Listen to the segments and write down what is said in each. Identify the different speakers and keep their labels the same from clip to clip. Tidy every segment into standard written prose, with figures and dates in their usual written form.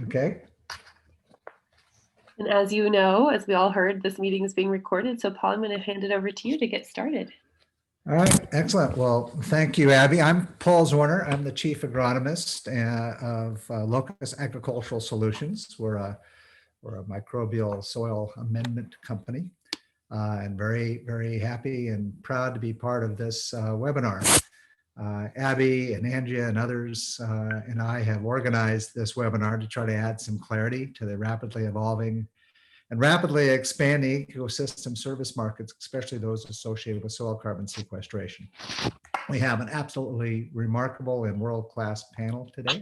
Speaker 1: Okay.
Speaker 2: And as you know, as we all heard, this meeting is being recorded. So Paul, I'm going to hand it over to you to get started.
Speaker 1: All right, excellent. Well, thank you, Abby. I'm Paul Zorner. I'm the Chief Agronomist of Locus Agricultural Solutions. We're a microbial soil amendment company, and very, very happy and proud to be part of this webinar. Abby and Andrea and others and I have organized this webinar to try to add some clarity to the rapidly evolving and rapidly expanding ecosystem service markets, especially those associated with soil carbon sequestration. We have an absolutely remarkable and world-class panel today.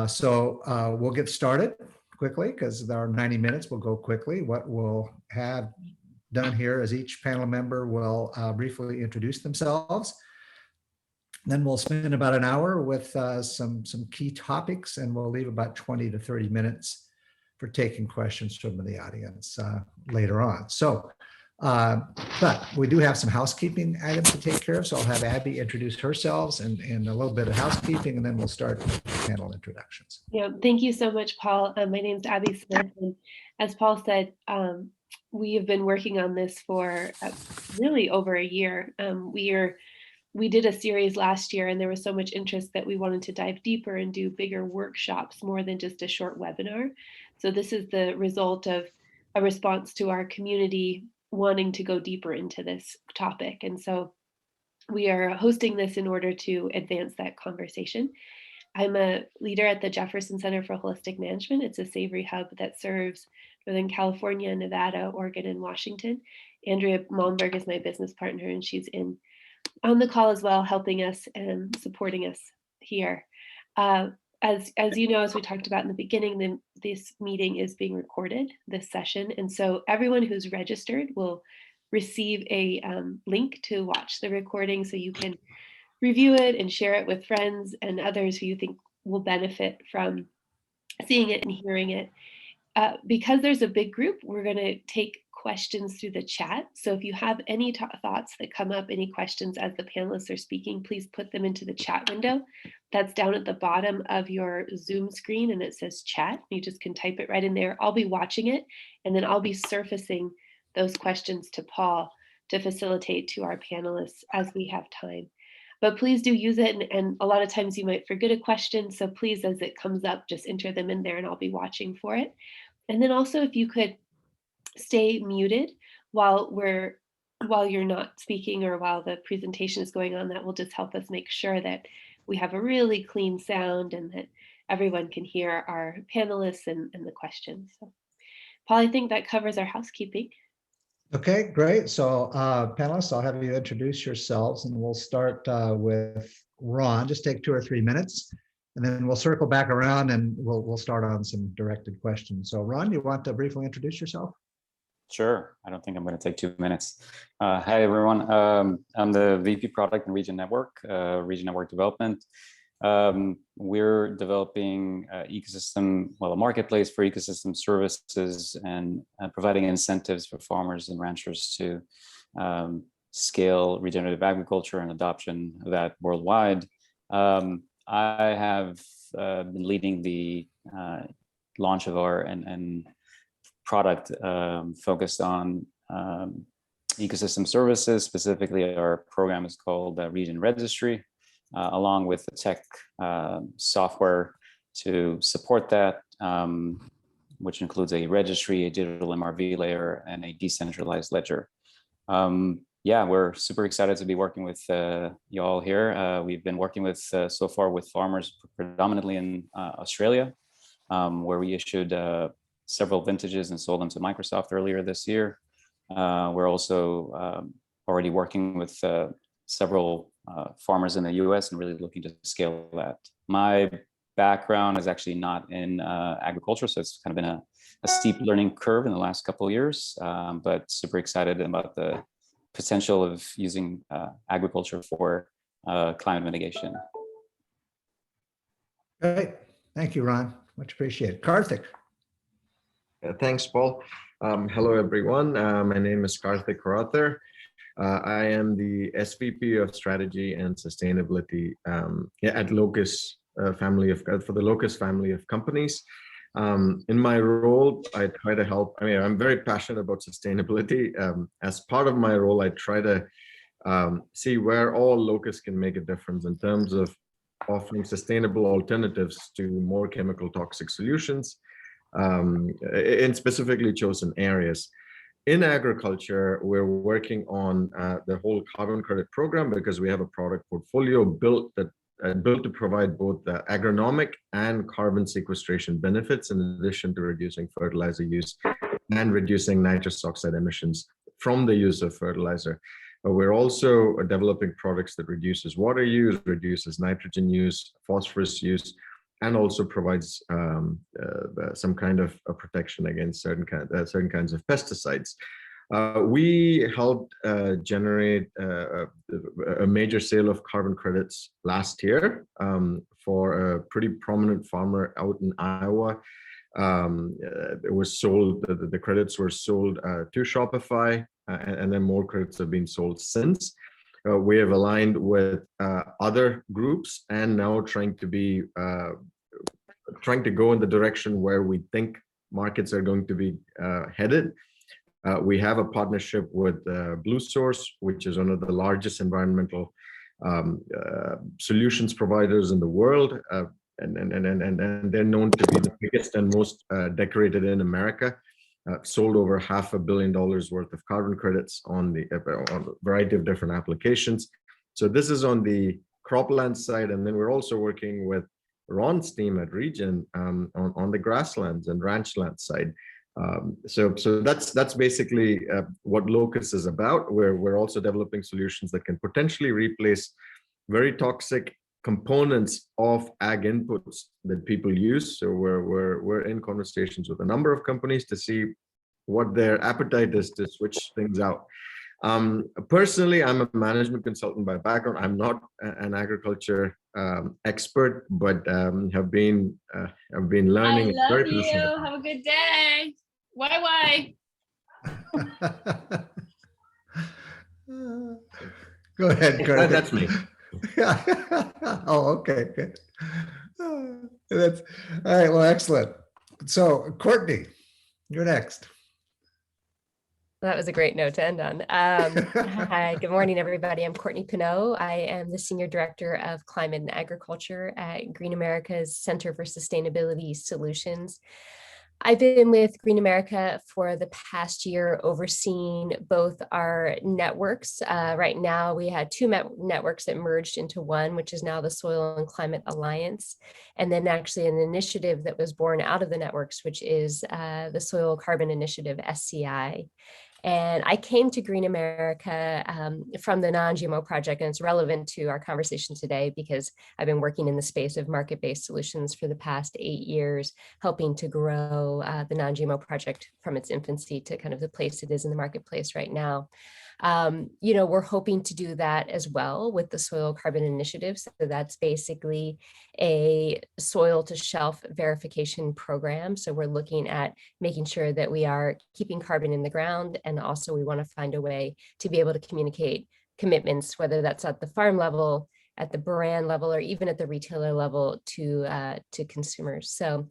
Speaker 1: So we'll get started quickly because our 90 minutes will go quickly. What we'll have done here is each panel member will briefly introduce themselves. Then we'll spend about an hour with some key topics, and we'll leave about 20 to 30 minutes for taking questions from the audience later on. So, but we do have some housekeeping items to take care of. So I'll have Abby introduce herself and a little bit of housekeeping, and then we'll start with panel introductions.
Speaker 2: Yeah, thank you so much, Paul. My name is Abby Smith, and as Paul said, we have been working on this for really over a year. We did a series last year, and there was so much interest that we wanted to dive deeper and do bigger workshops more than just a short webinar. So this is the result of a response to our community wanting to go deeper into this topic. And so we are hosting this in order to advance that conversation. I'm a leader at the Jefferson Center for Holistic Management. It's a savory hub that serves Northern California, Nevada, Oregon, and Washington. Andrea Malmberg is my business partner, and she's on the call as well, helping us and supporting us here. As you know, as we talked about in the beginning, this meeting is being recorded, this session. And so everyone who's registered will receive a link to watch the recording so you can review it and share it with friends and others who you think will benefit from seeing it and hearing it. Because there's a big group, we're going to take questions through the chat. So if you have any thoughts that come up, any questions as the panelists are speaking, please put them into the chat window. That's down at the bottom of your Zoom screen, and it says chat. You just can type it right in there. I'll be watching it, and then I'll be surfacing those questions to Paul to facilitate to our panelists as we have time. But please do use it, and a lot of times you might forget a question, so please, as it comes up, just enter them in there and I'll be watching for it. And then also, if you could stay muted while you're not speaking or while the presentation is going on, that will just help us make sure that we have a really clean sound and that everyone can hear our panelists and the questions. So, Paul, I think that covers our housekeeping.
Speaker 1: Okay, great. So panelists, I'll have you introduce yourselves, and we'll start with Ron. Just take 2 or 3 minutes, and then we'll circle back around and we'll start on some directed questions. So Ron, you want to briefly introduce yourself?
Speaker 3: Sure. I don't think I'm going to take 2 minutes. Hi, everyone. I'm the VP Product and Region Network Development. We're developing a marketplace for ecosystem services and providing incentives for farmers and ranchers to scale regenerative agriculture and adoption of that worldwide. I have been leading the launch of our and product focused on ecosystem services. Specifically, our program is called Region Registry, along with the tech software to support that, which includes a registry, a digital MRV layer, and a decentralized ledger. Yeah, we're super excited to be working with you all here. We've been working with so far with farmers predominantly in Australia, where we issued several vintages and sold them to Microsoft earlier this year. We're also already working with several farmers in the US and really looking to scale that. My background is actually not in agriculture, so it's kind of been a steep learning curve in the last couple of years, but super excited about the potential of using agriculture for climate mitigation.
Speaker 1: Great. Thank you, Ron. Much appreciated. Karthik.
Speaker 4: Thanks, Paul. Hello, everyone. My name is Karthik. I am the SVP of Strategy and Sustainability at Locus for the Locus family of companies. In my role, I try to help. I mean, I'm very passionate about sustainability. As part of my role, I try to see where all Locus can make a difference in terms of offering sustainable alternatives to more chemical toxic solutions in specifically chosen areas. In agriculture, we're working on the whole carbon credit program because we have a product portfolio built to provide both the agronomic and carbon sequestration benefits, in addition to reducing fertilizer use and reducing nitrous oxide emissions from the use of fertilizer. We're also developing products that reduces water use, reduces nitrogen use, phosphorus use, and also provides some kind of a protection against certain kinds of pesticides. We helped generate a major sale of carbon credits last year for a pretty prominent farmer out in Iowa. It was sold, the credits were sold to Shopify, and then more credits have been sold since. We have aligned with other groups and now trying to go in the direction where we think markets are going to be headed. We have a partnership with Blue Source, which is one of the largest environmental solutions providers in the world, and they're known to be the biggest and most decorated in America. Sold over $500 million worth of carbon credits on a variety of different applications. So this is on the cropland side, and then we're also working with Ron's team at Regen on the grasslands and ranchland side. So that's basically what Locus is about. We're also developing solutions that can potentially replace very toxic components of ag inputs that people use. So we're in conversations with a number of companies to see what their appetite is to switch things out. Personally, I'm a management consultant by background. I'm not an agriculture expert, but have been learning.
Speaker 5: I love you. Have a good day. Why?
Speaker 1: Go ahead, Karthik.
Speaker 4: That's me.
Speaker 1: Oh, okay, good. That's all right. Well, excellent. So, Courtney, you're next.
Speaker 6: That was a great note to end on. Hi, good morning, everybody. I'm Courtney Pineau. I am the Senior Director of Climate and Agriculture at Green America's Center for Sustainability Solutions. I've been with Green America for the past year, overseeing both our networks. Right now, we had two networks that merged into one, which is now the Soil and Climate Alliance, and then actually an initiative that was born out of the networks, which is the Soil Carbon Initiative, SCI. And I came to Green America from the Non-GMO Project, and it's relevant to our conversation today because I've been working in the space of market-based solutions for the past 8 years, helping to grow the Non-GMO Project from its infancy to kind of the place it is in the marketplace right now. We're hoping to do that as well with the Soil Carbon Initiative. So that's basically a soil to shelf verification program. So we're looking at making sure that we are keeping carbon in the ground. And also we want to find a way to be able to communicate commitments, whether that's at the farm level, at the brand level, or even at the retailer level to consumers. So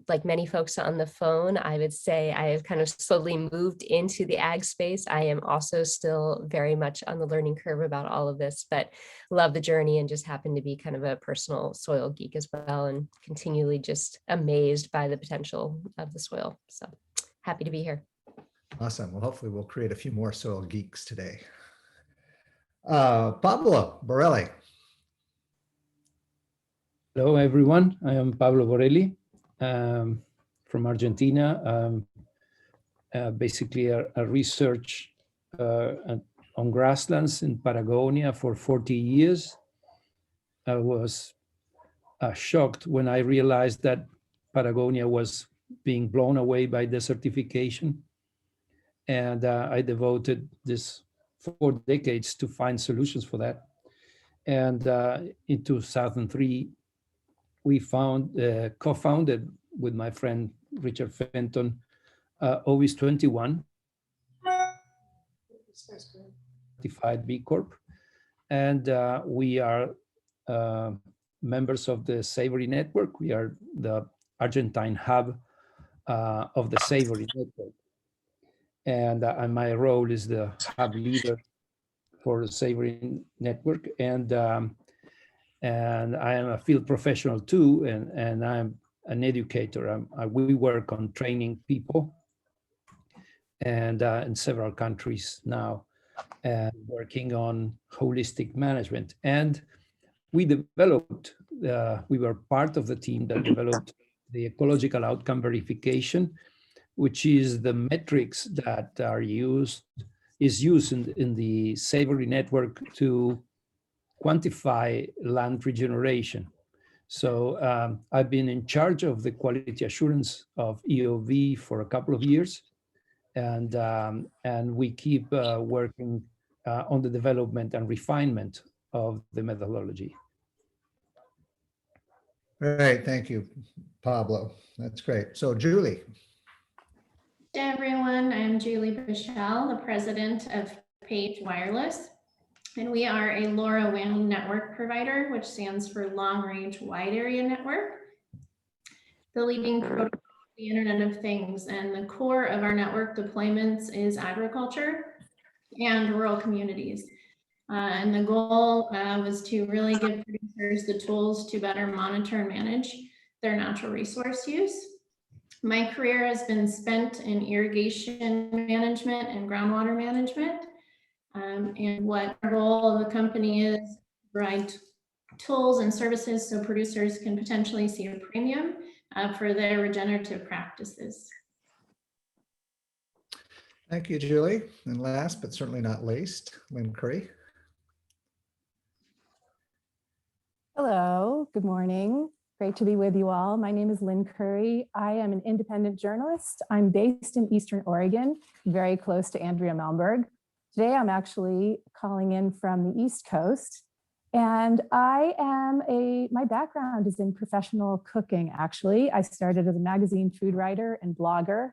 Speaker 6: like many folks on the phone, I would say I have kind of slowly moved into the ag space. I am also still very much on the learning curve about all of this, but love the journey and just happen to be kind of a personal soil geek as well, and continually just amazed by the potential of the soil. So happy to be here.
Speaker 1: Awesome. Well, hopefully we'll create a few more soil geeks today. Pablo Borelli.
Speaker 7: Hello, everyone. I am Pablo Borelli from Argentina. Basically a research on grasslands in Patagonia for 40 years. I was shocked when I realized that Patagonia was being blown away by desertification. And I devoted this 4 decades to find solutions for that. And in 2003, we co-founded with my friend Richard Fenton, Ovis 21, certified B Corp. And we are members of the Savory Network. We are the Argentine hub of the Savory Network. And my role is the hub leader for the Savory Network. And I am a field professional too, and I'm an educator. We work on training people and in several countries now, and working on holistic management. And we developed, we were part of the team that developed the ecological outcome verification, which is the metrics that is used in the Savory Network to quantify land regeneration. So I've been in charge of the quality assurance of EOV for a couple of years, and we keep working on the development and refinement of the methodology.
Speaker 1: Great, thank you, Pablo. That's great. So Julie.
Speaker 8: Hey everyone, I'm Julie Broshell, the president of Page Wireless, and we are a LoRaWAN network provider, which stands for Long Range Wide Area Network, the leading protocol of the Internet of Things. And the core of our network deployments is agriculture and rural communities. And the goal was to really give producers the tools to better monitor and manage their natural resource use. My career has been spent in irrigation management and groundwater management. And what our role of the company is to provide tools and services so producers can potentially see a premium for their regenerative practices.
Speaker 1: Thank you, Julie. And last but certainly not least, Lynn Curry.
Speaker 9: Hello, good morning. Great to be with you all. My name is Lynn Curry. I am an independent journalist. I'm based in Eastern Oregon, very close to Andrea Melmberg. Today, I'm actually calling in from the East Coast. And my background is in professional cooking, actually. I started as a magazine food writer and blogger.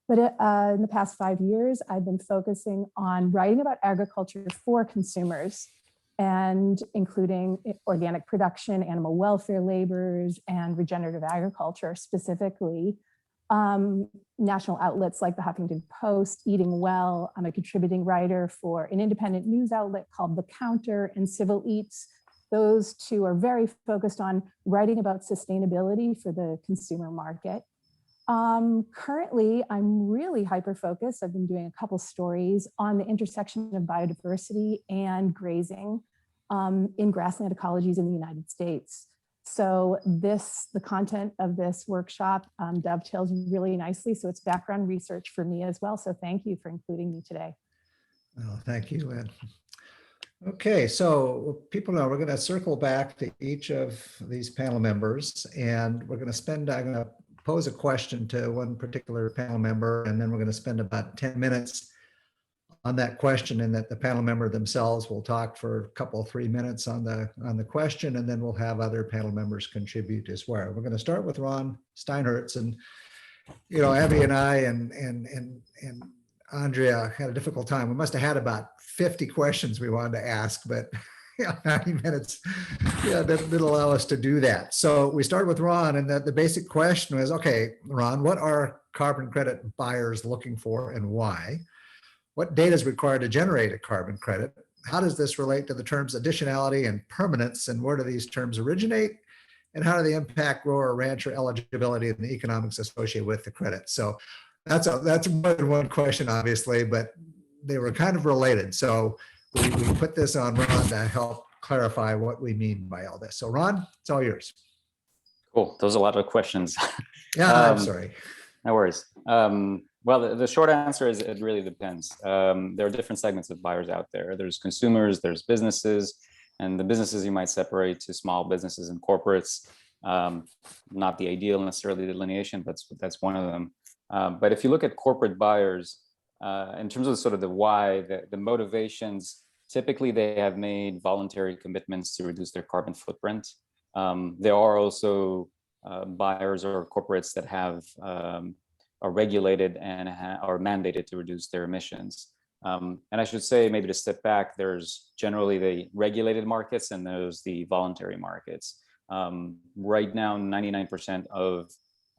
Speaker 9: But in the past 5 years, I've been focusing on writing about agriculture for consumers, and including organic production, animal welfare laborers, and regenerative agriculture, specifically national outlets like the Huffington Post, Eating Well. I'm a contributing writer for an independent news outlet called The Counter and Civil Eats. Those two are very focused on writing about sustainability for the consumer market. Currently, I'm really hyper-focused. I've been doing a couple stories on the intersection of biodiversity and grazing in grassland ecologies in the United States. So the content of this workshop dovetails really nicely. So it's background research for me as well. So thank you for including me today.
Speaker 1: Oh, thank you, Lynn. Okay, so people know we're going to circle back to each of these panel members, and we're going to I'm going to pose a question to one particular panel member, and then we're going to spend about 10 minutes on that question, and that the panel member themselves will talk for a couple, 3 minutes on the question, and then we'll have other panel members contribute as well. We're going to start with Ron Steinert, and Abby and I and Andrea had a difficult time. We must have had about 50 questions we wanted to ask, but 90 minutes didn't allow us to do that. So we started with Ron, and the basic question was, okay, Ron, what are carbon credit buyers looking for and why? What data is required to generate a carbon credit? How does this relate to the terms additionality and permanence, and where do these terms originate? And how do they impact grower rancher eligibility and the economics associated with the credit? So that's more than one question, obviously, but they were kind of related. So we put this on Ron to help clarify what we mean by all this. So Ron, it's all yours.
Speaker 3: Cool. Those are a lot of questions.
Speaker 1: Yeah, I'm sorry.
Speaker 3: No worries. Well, the short answer is it really depends. There are different segments of buyers out there. There's consumers, there's businesses, and the businesses you might separate to small businesses and corporates. Not the ideal necessarily delineation, but that's one of them. But if you look at corporate buyers, in terms of sort of the why, the motivations, typically they have made voluntary commitments to reduce their carbon footprint. There are also buyers or corporates that are regulated and are mandated to reduce their emissions. And I should say, maybe to step back, there's generally the regulated markets and there's the voluntary markets. Right now, 99% of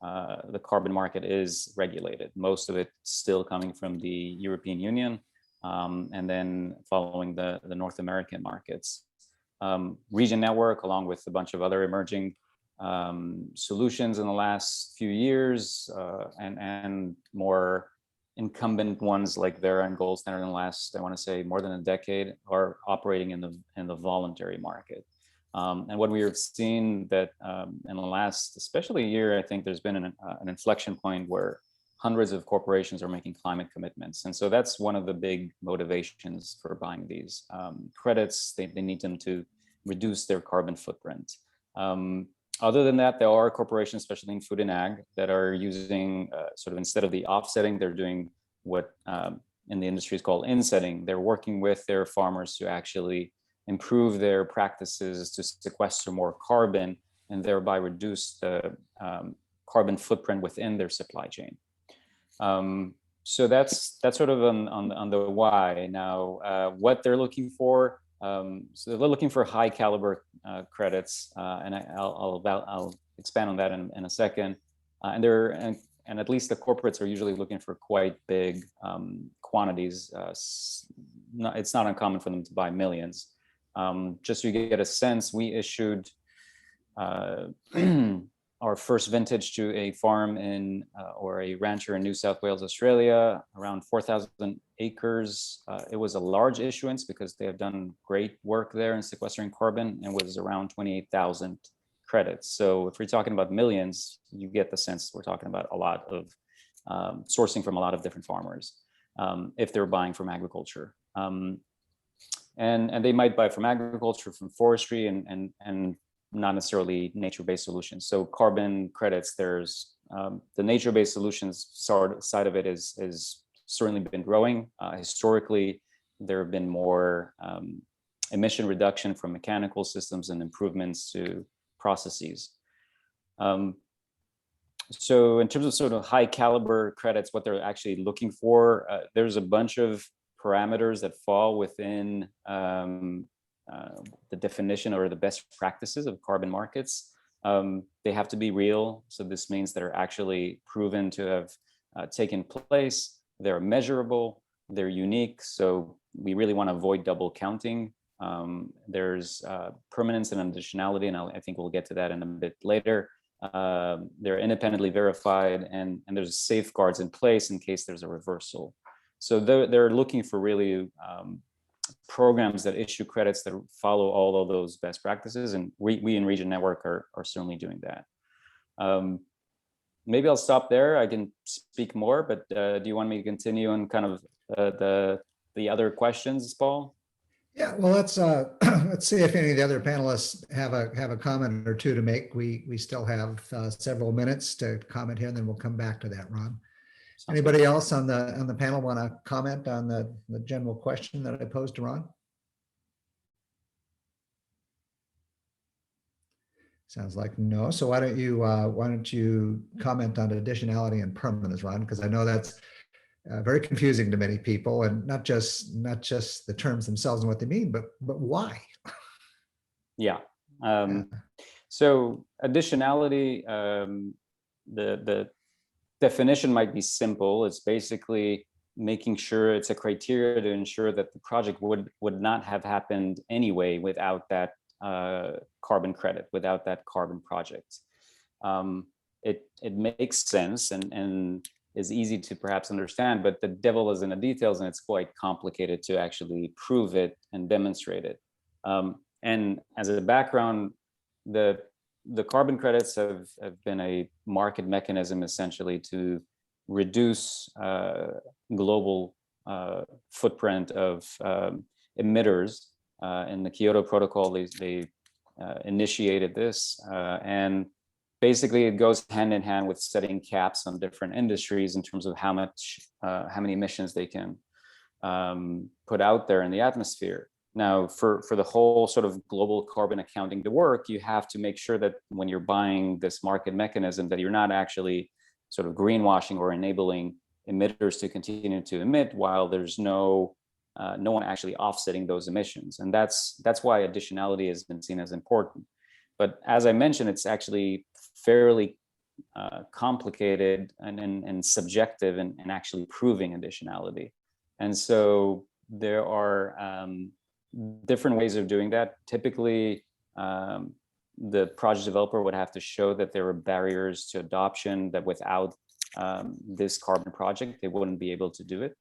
Speaker 3: the carbon market is regulated. Most of it still coming from the European Union, and then following the North American markets. Regen Network, along with a bunch of other emerging solutions in the last few years, and more incumbent ones like Vera and Gold Standard in the last, I want to say, more than a decade, are operating in the voluntary market. And what we have seen that in the last, especially year, I think there's been an inflection point where hundreds of corporations are making climate commitments. And so that's one of the big motivations for buying these credits. They need them to reduce their carbon footprint. Other than that, there are corporations, especially in food and ag, that are using sort of, instead of the offsetting, they're doing what in the industry is called insetting. They're working with their farmers to actually improve their practices to sequester more carbon and thereby reduce the carbon footprint within their supply chain. So that's sort of on the why. Now, what they're looking for, so they're looking for high caliber credits, and I'll expand on that in a second. And at least the corporates are usually looking for quite big quantities. It's not uncommon for them to buy millions. Just so you get a sense, we issued our first vintage to a farm in or a rancher in New South Wales, Australia, around 4,000 acres. It was a large issuance because they have done great work there in sequestering carbon, and was around 28,000 credits. So if we're talking about millions, you get the sense we're talking about a lot of sourcing from a lot of different farmers if they're buying from agriculture. And they might buy from agriculture, from forestry, and not necessarily nature-based solutions. So carbon credits, there's the nature-based solutions side of it is certainly been growing. Historically, there have been more emission reduction from mechanical systems and improvements to processes. So in terms of sort of high caliber credits, what they're actually looking for, there's a bunch of parameters that fall within the definition or the best practices of carbon markets. They have to be real. So this means they're actually proven to have taken place. They're measurable, they're unique. So we really want to avoid double counting. There's permanence and additionality, and I think we'll get to that in a bit later. They're independently verified, and there's safeguards in place in case there's a reversal. So they're looking for really programs that issue credits that follow all of those best practices, and we in Regen Network are certainly doing that. Maybe I'll stop there. I can speak more, but do you want me to continue on kind of the other questions, Paul?
Speaker 1: Yeah, well, let's see if any of the other panelists have a comment or two to make. We still have several minutes to comment here, and then we'll come back to that, Ron. Anybody else on the panel want to comment on the general question that I posed to Ron? Sounds like no. So why don't you comment on additionality and permanence, Ron? Because I know that's very confusing to many people, and not just the terms themselves and what they mean, but why?
Speaker 3: Yeah. So additionality, the definition might be simple. It's basically making sure it's a criteria to ensure that the project would not have happened anyway without that carbon credit, without that carbon project. It makes sense and is easy to perhaps understand, but the devil is in the details, and it's quite complicated to actually prove it and demonstrate it. And as a background, the carbon credits have been a market mechanism essentially to reduce global footprint of emitters. In the Kyoto Protocol, they initiated this, and basically it goes hand in hand with setting caps on different industries in terms of how many emissions they can put out there in the atmosphere. Now, for the whole sort of global carbon accounting to work, you have to make sure that when you're buying this market mechanism, that you're not actually sort of greenwashing or enabling emitters to continue to emit while there's no one actually offsetting those emissions. And that's why additionality has been seen as important. But as I mentioned, it's actually fairly complicated and subjective in actually proving additionality. And so there are different ways of doing that. Typically, the project developer would have to show that there are barriers to adoption, that without this carbon project, they wouldn't be able to do it.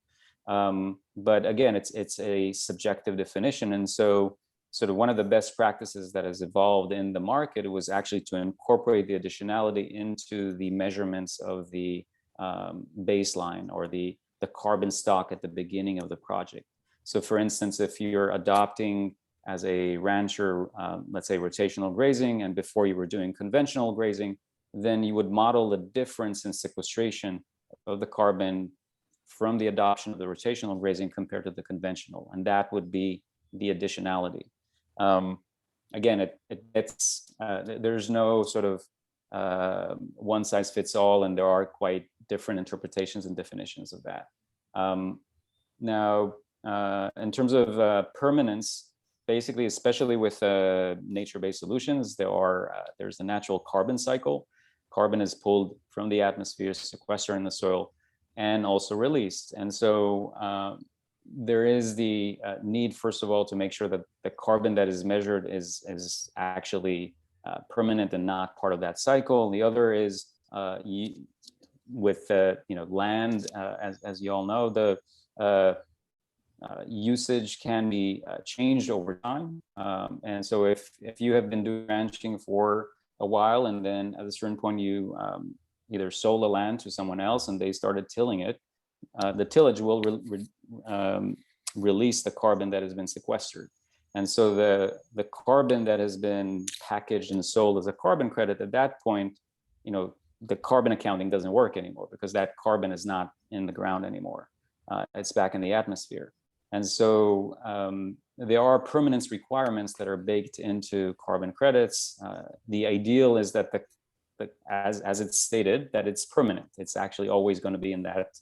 Speaker 3: But again, it's a subjective definition. And so sort of one of the best practices that has evolved in the market was actually to incorporate the additionality into the measurements of the baseline or the carbon stock at the beginning of the project. So for instance, if you're adopting as a rancher, let's say rotational grazing, and before you were doing conventional grazing, then you would model the difference in sequestration of the carbon from the adoption of the rotational grazing compared to the conventional, and that would be the additionality. Again, there's no sort of one size fits all, and there are quite different interpretations and definitions of that. Now, in terms of permanence, basically, especially with nature-based solutions, there's the natural carbon cycle. Carbon is pulled from the atmosphere, sequestered in the soil, and also released. And so there is the need, first of all, to make sure that the carbon that is measured is actually permanent and not part of that cycle. The other is with land, as you all know, the usage can be changed over time. And so if you have been doing ranching for a while, and then at a certain point you either sold the land to someone else and they started tilling it, the tillage will release the carbon that has been sequestered. And so the carbon that has been packaged and sold as a carbon credit, at that point, the carbon accounting doesn't work anymore, because that carbon is not in the ground anymore. It's back in the atmosphere. And so there are permanence requirements that are baked into carbon credits. The ideal is that as it's stated, that it's permanent. It's actually always going to be in that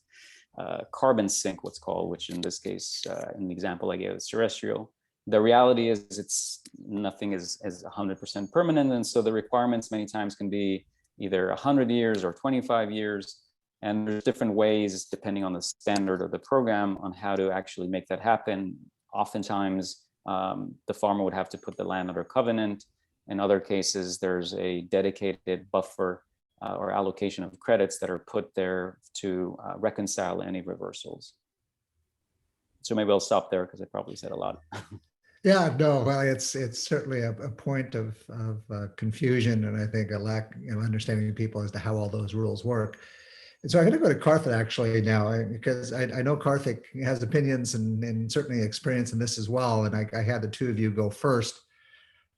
Speaker 3: carbon sink, what's called, which in this case, in the example I gave, is terrestrial. The reality is nothing is 100% permanent. And so the requirements many times can be either 100 years or 25 years. And there's different ways, depending on the standard of the program, on how to actually make that happen. Oftentimes, the farmer would have to put the land under covenant. In other cases, there's a dedicated buffer or allocation of credits that are put there to reconcile any reversals. So maybe I'll stop there, because I probably said a lot.
Speaker 1: Yeah, no, well, it's certainly a point of confusion, and I think a lack of understanding of people as to how all those rules work. And so I'm going to go to Karthik actually now, because I know Karthik has opinions and certainly experience in this as well. And I had the two of you go first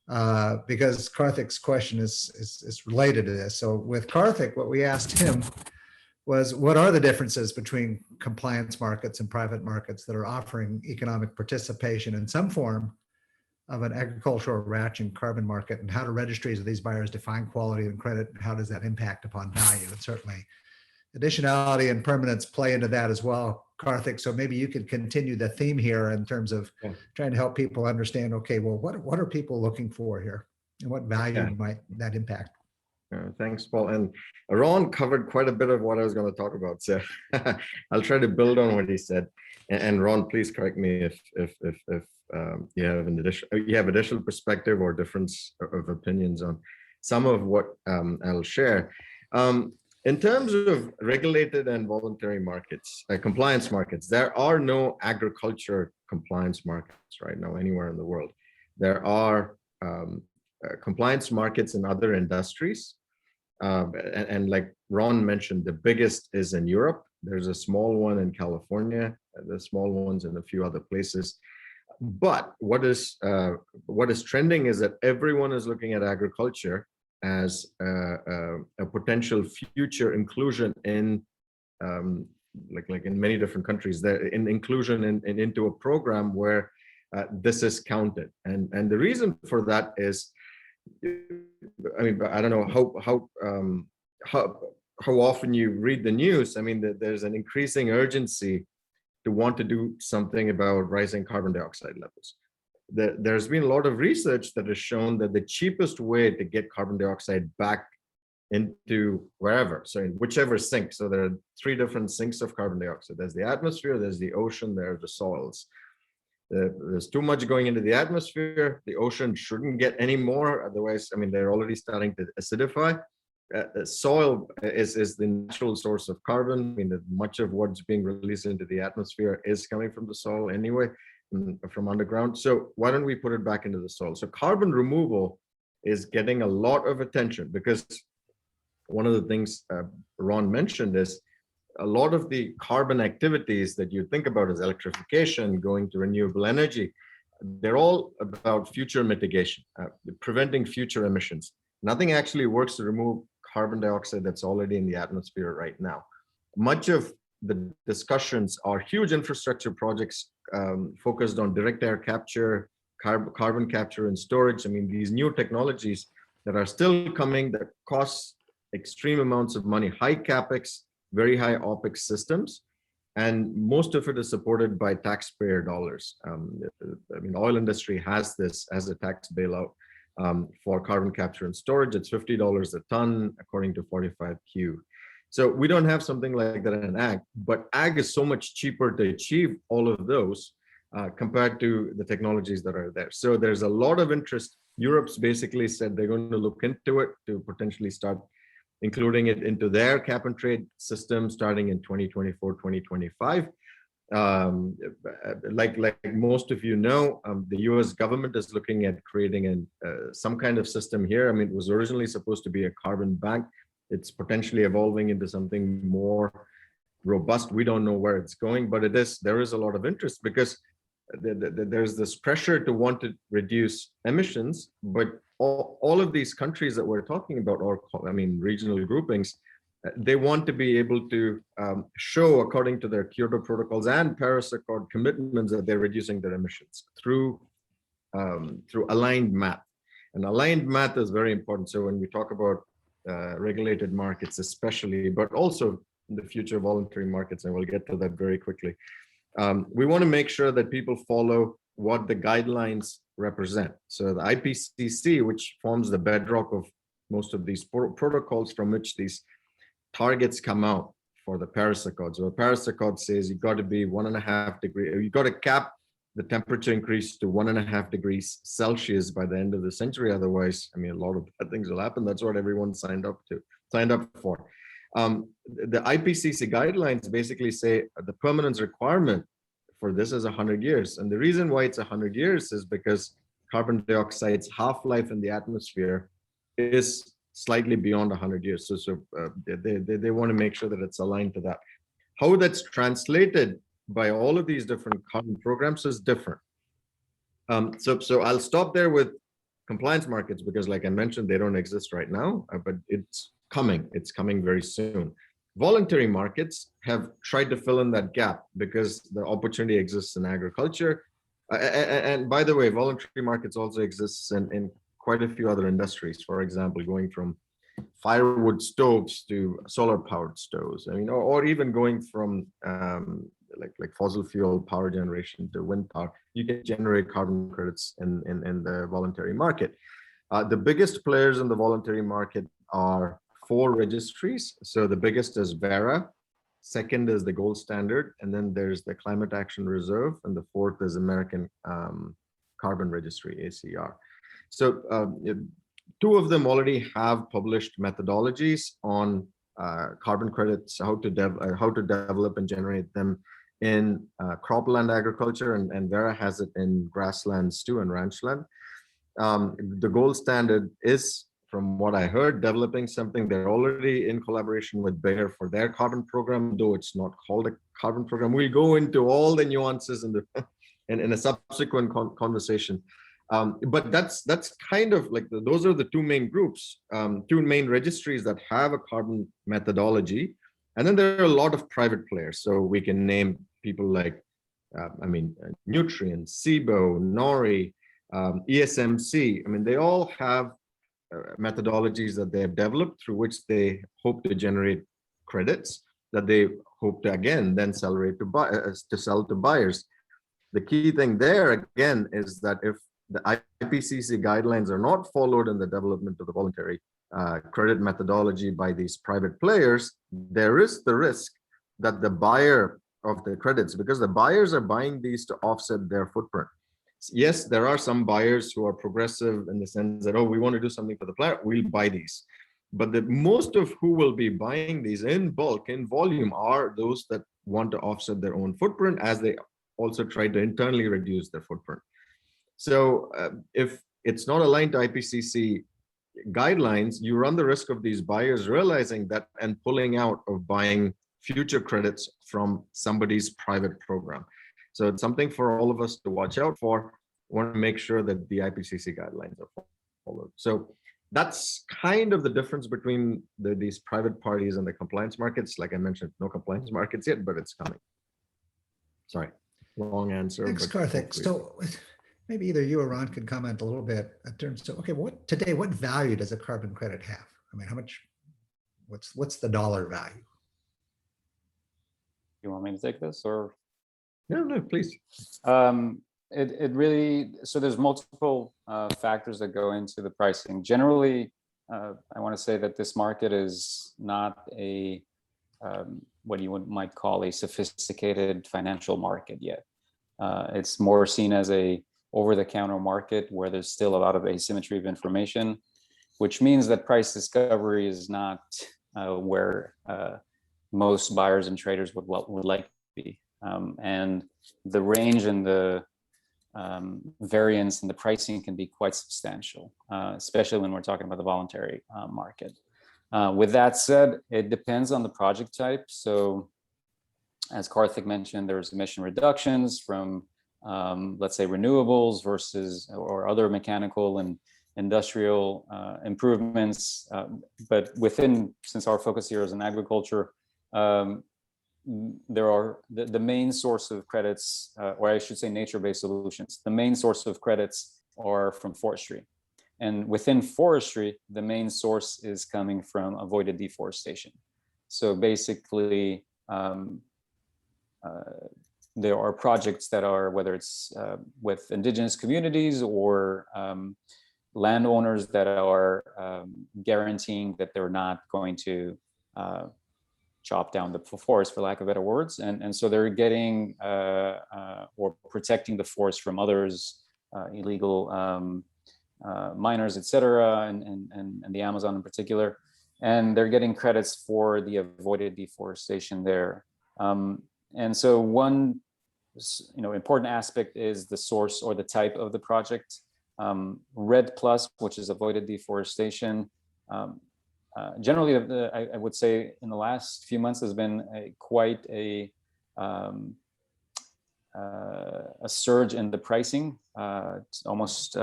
Speaker 1: because Karthik's question is related to this. So with Karthik, what we asked him was, what are the differences between compliance markets and private markets that are offering economic participation in some form of an agricultural ranching carbon market, and how do registries of these buyers define quality and credit, and how does that impact upon value? And certainly additionality and permanence play into that as well, Karthik. So maybe you could continue the theme here in terms of trying to help people understand, okay, well, what are people looking for here, and what value might that impact?
Speaker 4: Thanks, Paul. And Ron covered quite a bit of what I was going to talk about, so I'll try to build on what he said. And Ron, please correct me if you have additional perspective or difference of opinions on some of what I'll share. In terms of regulated and voluntary markets, compliance markets, there are no agriculture compliance markets right now anywhere in the world. There are compliance markets in other industries. And like Ron mentioned, the biggest is in Europe. There's a small one in California, the small ones in a few other places. But what is trending is that everyone is looking at agriculture as a potential future inclusion in like in many different countries, there in inclusion into a program where this is counted. And the reason for that is, I mean, I don't know how often you read the news. I mean, there's an increasing urgency to want to do something about rising carbon dioxide levels. there's been a lot of research that has shown that the cheapest way to get carbon dioxide back into wherever, so in whichever sink, so there are 3 different sinks of carbon dioxide. There's the atmosphere, there's the ocean, there are the soils. There's too much going into the atmosphere. The ocean shouldn't get any more, otherwise, I mean, they're already starting to acidify. Soil is the natural source of carbon. I mean, much of what's being released into the atmosphere is coming from the soil anyway, from underground. So why don't we put it back into the soil? So carbon removal is getting a lot of attention, because one of the things Ron mentioned is a lot of the carbon activities that you think about as electrification, going to renewable energy, they're all about future mitigation, preventing future emissions. Nothing actually works to remove carbon dioxide that's already in the atmosphere right now. Much of the discussions are huge infrastructure projects focused on direct air capture, carbon capture and storage. I mean, these new technologies that are still coming that cost extreme amounts of money, high capex, very high opex systems, and most of it is supported by taxpayer dollars. I mean, oil industry has this as a tax bailout for carbon capture and storage. It's $50 a ton, according to 45Q. So we don't have something like that in ag, but ag is so much cheaper to achieve all of those compared to the technologies that are there. So there's a lot of interest. Europe's basically said they're going to look into it to potentially start including it into their cap and trade system starting in 2024, 2025. Like most of you know, the US government is looking at creating some kind of system here. I mean, it was originally supposed to be a carbon bank. It's potentially evolving into something more robust. We don't know where it's going, but there is a lot of interest, because there's this pressure to want to reduce emissions, but all of these countries that we're talking about, or I mean regional groupings, they want to be able to show, according to their Kyoto protocols and Paris Accord commitments, that they're reducing their emissions through aligned math. And aligned math is very important. So when we talk about regulated markets especially, but also in the future voluntary markets, and we'll get to that very quickly, we want to make sure that people follow what the guidelines represent. So the IPCC, which forms the bedrock of most of these protocols from which these targets come out for the Paris Accord. So the Paris Accord says you've got to be 1.5 degrees, you've got to cap the temperature increase to 1.5 degrees Celsius by the end of the century. Otherwise, I mean, a lot of bad things will happen. That's what everyone signed up for. The IPCC guidelines basically say the permanence requirement for this is 100 years. And the reason why it's 100 years is because carbon dioxide's half-life in the atmosphere is slightly beyond 100 years. So they want to make sure that it's aligned to that. How that's translated by all of these different carbon programs is different. So I'll stop there with compliance markets, because like I mentioned, they don't exist right now, but it's coming very soon. Voluntary markets have tried to fill in that gap because the opportunity exists in agriculture. And by the way, voluntary markets also exists in quite a few other industries. For example, going from firewood stoves to solar powered stoves. I mean, or even going from like fossil fuel power generation to wind power. You can generate carbon credits in the voluntary market. The biggest players in the voluntary market are 4 registries. So the biggest is Verra, second is the Gold Standard, and then there's the Climate Action Reserve, and the 4th is American Carbon Registry, ACR. So 2 of them already have published methodologies on carbon credits, how to develop and generate them in cropland agriculture, and Verra has it in grasslands too, and ranchland. The Gold Standard is, from what I heard, developing something. They're already in collaboration with Bayer for their carbon program, though it's not called a carbon program. We'll go into all the nuances in a subsequent conversation. But that's kind of like those are the 2 main groups, 2 main registries that have a carbon methodology. And then there are a lot of private players. So we can name people like, Nutrien, SIBO, NORI, ESMC. I mean, they all have methodologies that they have developed through which they hope to generate credits that they hope to again then sell to buyers. The key thing there again is that if the IPCC guidelines are not followed in the development of the voluntary credit methodology by these private players, there is the risk that the buyer of the credits, because the buyers are buying these to offset their footprint. Yes, there are some buyers who are progressive in the sense that, oh, we want to do something for the planet, we'll buy these. But the most of who will be buying these in bulk, in volume, are those that want to offset their own footprint as they also try to internally reduce their footprint. So if it's not aligned to IPCC guidelines, you run the risk of these buyers realizing that and pulling out of buying future credits from somebody's private program. So it's something for all of us to watch out for. We want to make sure that the IPCC guidelines are followed. So that's kind of the difference between these private parties and the compliance markets. Like I mentioned, no compliance markets yet, but it's coming. Sorry, long answer.
Speaker 1: Thanks, Karthik. So maybe either you or Ron can comment a little bit in terms of, okay, what value does a carbon credit have? I mean, how much, what's the dollar value?
Speaker 3: You want me to take this or?
Speaker 4: No, please.
Speaker 3: It really, so there's multiple factors that go into the pricing. Generally, I want to say that this market is not a, what you might call a sophisticated financial market yet. It's more seen as a over-the-counter market where there's still a lot of asymmetry of information, which means that price discovery is not where most buyers and traders would like to be. And the range and the variance in the pricing can be quite substantial, especially when we're talking about the voluntary market. With that said, it depends on the project type. So as Karthik mentioned, there's emission reductions from, let's say, renewables versus or other mechanical and industrial improvements. But within, since our focus here is in agriculture, there are the main source of credits, or I should say nature-based solutions. The main source of credits are from forestry. And within forestry, the main source is coming from avoided deforestation. So basically, there are projects that are, whether it's with indigenous communities or landowners that are guaranteeing that they're not going to chop down the forest, for lack of better words. And so they're getting or protecting the forest from others, illegal miners, etc., and the Amazon in particular. And they're getting credits for the avoided deforestation there. And so one important aspect is the source or the type of the project. Red Plus, which is avoided deforestation, generally, I would say in the last few months has been quite a surge in the pricing, almost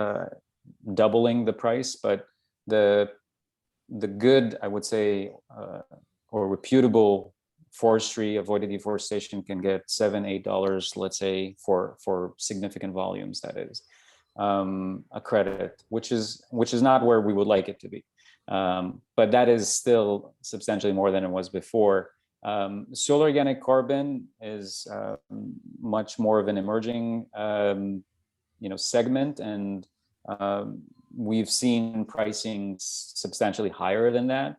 Speaker 3: doubling the price. But the good, I would say, or reputable forestry avoided deforestation can get $7-8, let's say, for significant volumes. That is a credit, which is not where we would like it to be. But that is still substantially more than it was before. Solar organic carbon is much more of an emerging, segment, and we've seen pricing substantially higher than that.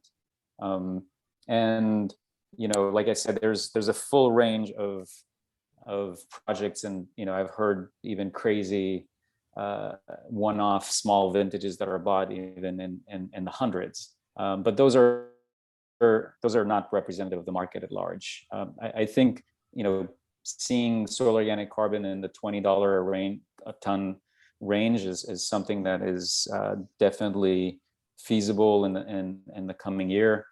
Speaker 3: And like I said, there's a full range of projects, and I've heard even crazy one-off small vintages that are bought even in the hundreds, but those are not representative of the market at large. I think seeing solar organic carbon in the $20 a ton range is something that is definitely feasible in the coming year,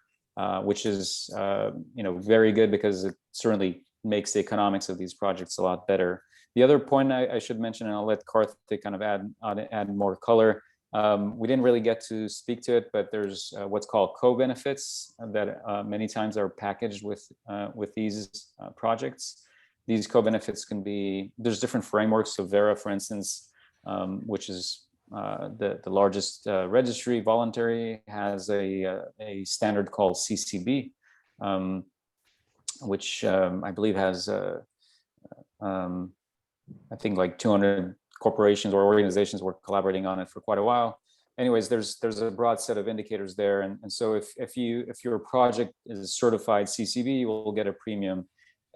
Speaker 3: which is very good because it certainly makes the economics of these projects a lot better. The other point I should mention, and I'll let Karthik kind of add more color. We didn't really get to speak to it, but there's what's called co-benefits that many times are packaged with these projects. These co-benefits can be, there's different frameworks. So Vera, for instance, which is the largest registry, voluntary, has a standard called CCB, which I believe has I think like 200 corporations or organizations were collaborating on it for quite a while. Anyways, there's a broad set of indicators there, and so if your project is certified CCB, you will get a premium.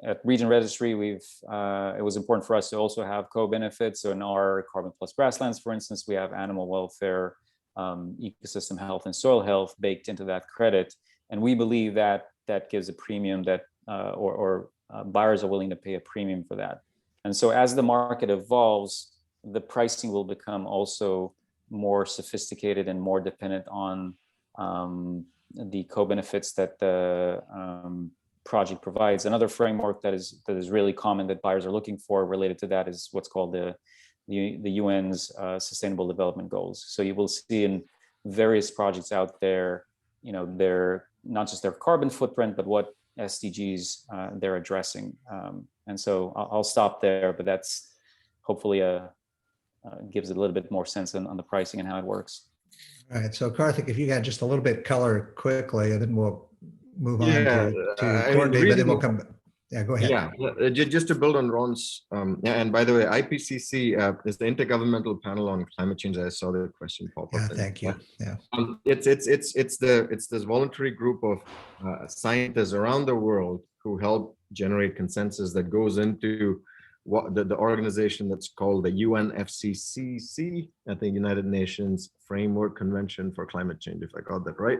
Speaker 3: At Region Registry, it was important for us to also have co-benefits. So in our Carbon Plus Grasslands, for instance, we have animal welfare, ecosystem health, and soil health baked into that credit, and we believe that that gives a premium that buyers are willing to pay a premium for that. And so as the market evolves, the pricing will become also more sophisticated and more dependent on the co-benefits that the project provides. Another framework that is really common that buyers are looking for related to that is what's called the UN's Sustainable Development Goals. So you will see in various projects out there, they're not just their carbon footprint, but what SDGs they're addressing. And so I'll stop there, but that's hopefully gives it a little bit more sense on the pricing and how it works.
Speaker 1: All right, so Karthik, if you got just a little bit color quickly, and then we'll move on to Courtney, but then we'll come. Yeah, go ahead.
Speaker 4: Yeah, just to build on Ron's, and by the way, IPCC is the Intergovernmental Panel on Climate Change. I saw the question pop up.
Speaker 1: Yeah, thank you. Yeah,
Speaker 4: it's this voluntary group of scientists around the world who help generate consensus that goes into what the organization that's called the UNFCCC, I think United Nations Framework Convention for Climate Change, if I got that right.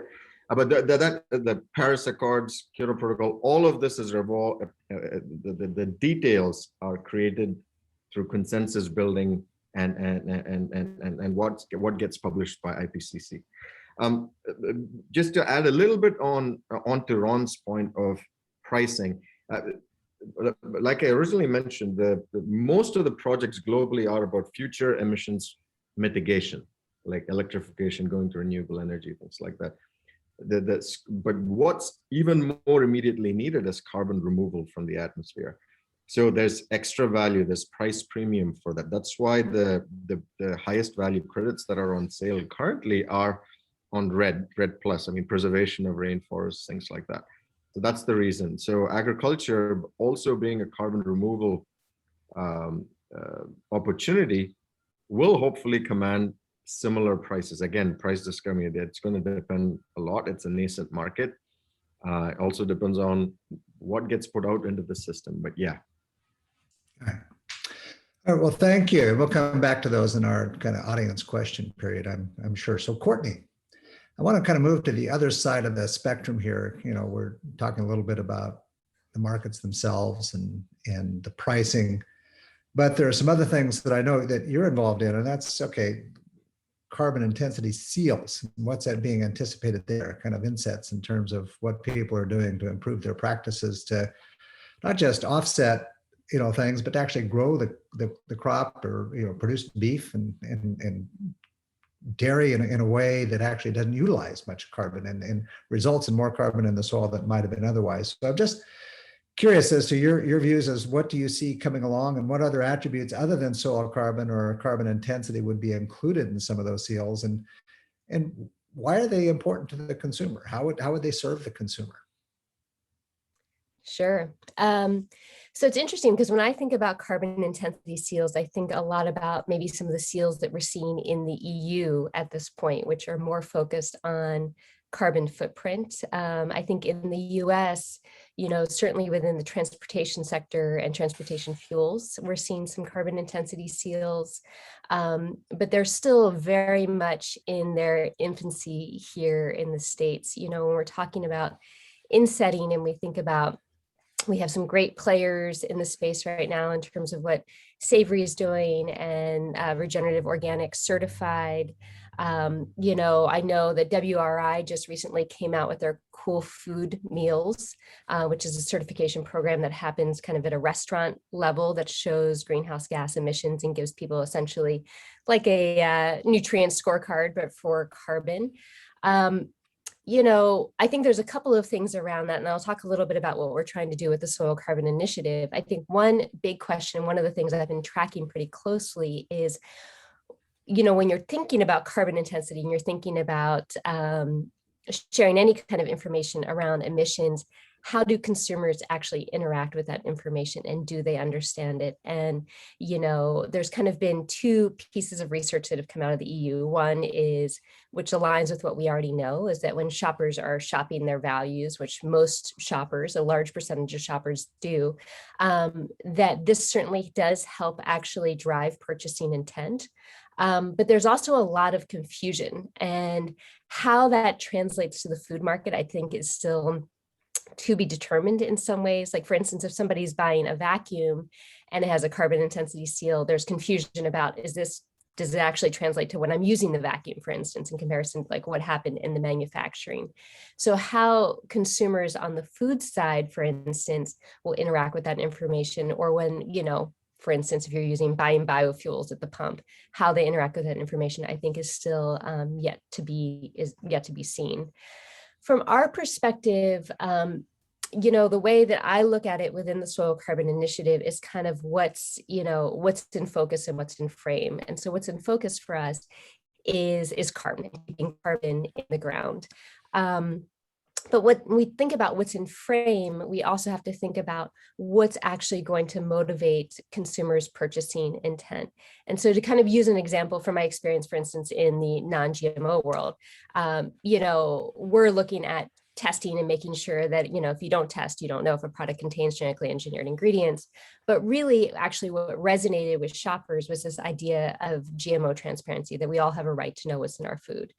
Speaker 4: But the Paris Accords, Kyoto Protocol, all of this is the details are created through consensus building and what gets published by IPCC. Just to add a little bit onto Ron's point of pricing, like I originally mentioned, most of the projects globally are about future emissions mitigation, like electrification, going to renewable energy, things like that. But what's even more immediately needed is carbon removal from the atmosphere. So there's extra value, there's price premium for that. That's why the highest value credits that are on sale currently are on REDD+. I mean, preservation of rainforests, things like that. So that's the reason. So agriculture also being a carbon removal opportunity will hopefully command similar prices. Again, price discovery, it's going to depend a lot. It's a nascent market. It also depends on what gets put out into the system, but yeah.
Speaker 1: All right, well, thank you. We'll come back to those in our kind of audience question period, I'm sure. So Courtney, I want to kind of move to the other side of the spectrum here. We're talking a little bit about the markets themselves and the pricing, but there are some other things that I know that you're involved in, and that's okay. Carbon intensity seals, what's that being anticipated there? Kind of insights in terms of what people are doing to improve their practices to not just offset, things, but to actually grow the crop or produce beef and dairy in a way that actually doesn't utilize much carbon and results in more carbon in the soil that might have been otherwise. So I'm just curious as to your views as what do you see coming along and what other attributes other than soil carbon or carbon intensity would be included in some of those seals, and why are they important to the consumer? How would they serve the consumer?
Speaker 6: Sure. So it's interesting because when I think about carbon intensity seals, I think a lot about maybe some of the seals that we're seeing in the EU at this point, which are more focused on carbon footprint. I think in the US, certainly within the transportation sector and transportation fuels, we're seeing some carbon intensity seals, but they're still very much in their infancy here in the States. When we're talking about insetting and we think about, we have some great players in the space right now in terms of what Savory is doing and regenerative organic certified. I know that WRI just recently came out with their Cool Food Meals, which is a certification program that happens kind of at a restaurant level that shows greenhouse gas emissions and gives people essentially like a nutrient scorecard, but for carbon. I think there's a couple of things around that, and I'll talk a little bit about what we're trying to do with the Soil Carbon Initiative. I think one big question, one of the things I've been tracking pretty closely is, when you're thinking about carbon intensity and you're thinking about sharing any kind of information around emissions, how do consumers actually interact with that information, and do they understand it? And, you know, there's kind of been two pieces of research that have come out of the EU. One is, which aligns with what we already know, is that when shoppers are shopping their values, which most shoppers, a large percentage of shoppers do, that this certainly does help actually drive purchasing intent. But there's also a lot of confusion, and how that translates to the food market, I think, is still to be determined in some ways. Like, for instance, if somebody's buying a vacuum and it has a carbon intensity seal, there's confusion about, does it actually translate to when I'm using the vacuum, for instance, in comparison to like what happened in the manufacturing. So how consumers on the food side, for instance, will interact with that information, or when, you know, for instance, if you're buying biofuels at the pump, how they interact with that information, I think is still yet to be seen. From our perspective, you know, the way that I look at it within the Soil Carbon Initiative is kind of what's in focus and what's in frame. And so what's in focus for us is carbon, keeping carbon in the ground. But when we think about what's in frame, we also have to think about what's actually going to motivate consumers' purchasing intent. And so to kind of use an example from my experience, for instance, in the non-GMO world, you know, we're looking at testing and making sure that, you know, if you don't test, you don't know if a product contains genetically engineered ingredients. But really, actually, what resonated with shoppers was this idea of GMO transparency, that we all have a right to know what's in our food.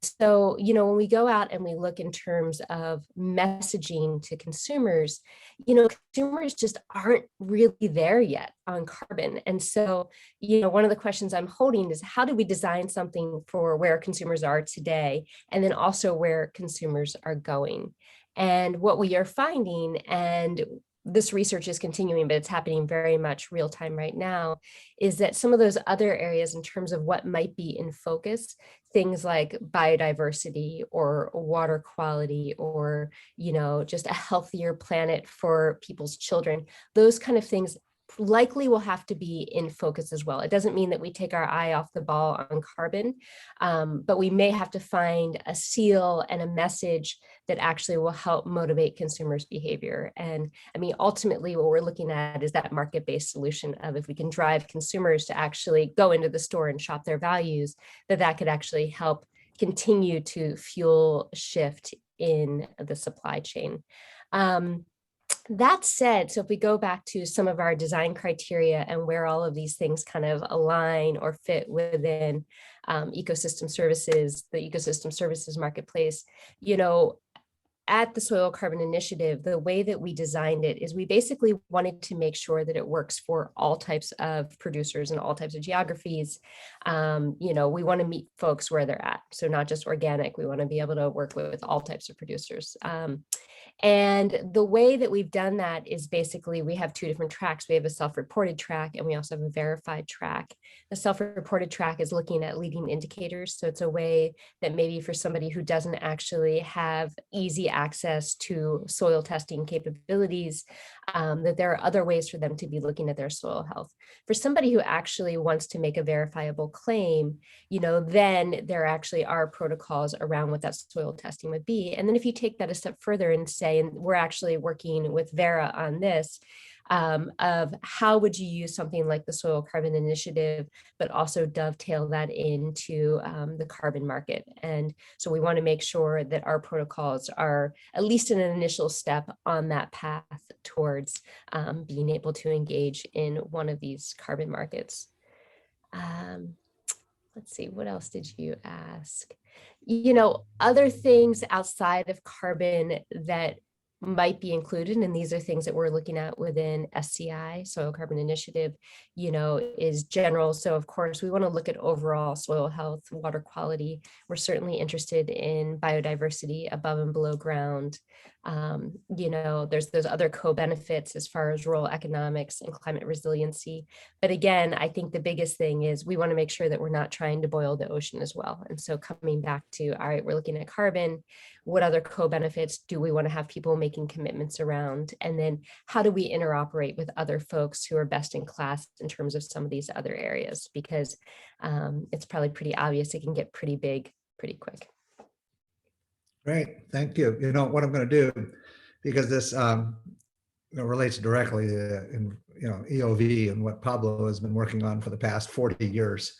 Speaker 6: So, you know, when we go out and we look in terms of messaging to consumers, you know, consumers just aren't really there yet on carbon. And so, you know, one of the questions I'm holding is, how do we design something for where consumers are today, and then also where consumers are going? And what we are finding, and this research is continuing, but it's happening very much real time right now, is that some of those other areas in terms of what might be in focus, things like biodiversity or water quality, or, you know, just a healthier planet for people's children, those kind of things likely will have to be in focus as well. It doesn't mean that we take our eye off the ball on carbon, but we may have to find a seal and a message that actually will help motivate consumers' behavior. And I mean, ultimately, what we're looking at is that market-based solution of, if we can drive consumers to actually go into the store and shop their values, that could actually help continue to fuel a shift in the supply chain. That said, so if we go back to some of our design criteria and where all of these things kind of align or fit within ecosystem services, the ecosystem services marketplace, you know, at the Soil Carbon Initiative, the way that we designed it is we basically wanted to make sure that it works for all types of producers and all types of geographies. You know, we want to meet folks where they're at. So not just organic, we want to be able to work with all types of producers. And the way that we've done that is basically we have two different tracks. We have a self-reported track, and we also have a verified track. The self-reported track is looking at leading indicators. So it's a way that maybe for somebody who doesn't actually have easy access to soil testing capabilities, that there are other ways for them to be looking at their soil health. For somebody who actually wants to make a verifiable claim, you know, then there actually are protocols around what that soil testing would be. And then if you take that a step further and say, and we're actually working with Vera on this, of how would you use something like the Soil Carbon Initiative, but also dovetail that into the carbon market. And so we want to make sure that our protocols are at least an initial step on that path towards being able to engage in one of these carbon markets. Let's see, what else did you ask? You know, other things outside of carbon that might be included, and these are things that we're looking at within SCI, Soil Carbon Initiative, you know, is general. So of course, we want to look at overall soil health, water quality. We're certainly interested in biodiversity above and below ground. You know, there's other co-benefits as far as rural economics and climate resiliency. But again, I think the biggest thing is we want to make sure that we're not trying to boil the ocean as well. And so coming back to, all right, we're looking at carbon, what other co-benefits do we want to have people making commitments around? And then how do we interoperate with other folks who are best in class in terms of some of these other areas? Because it's probably pretty obvious it can get pretty big pretty quick.
Speaker 1: Great, thank you. You know, what I'm going to do because this relates directly to EOV and what Pablo has been working on for the past 40 years.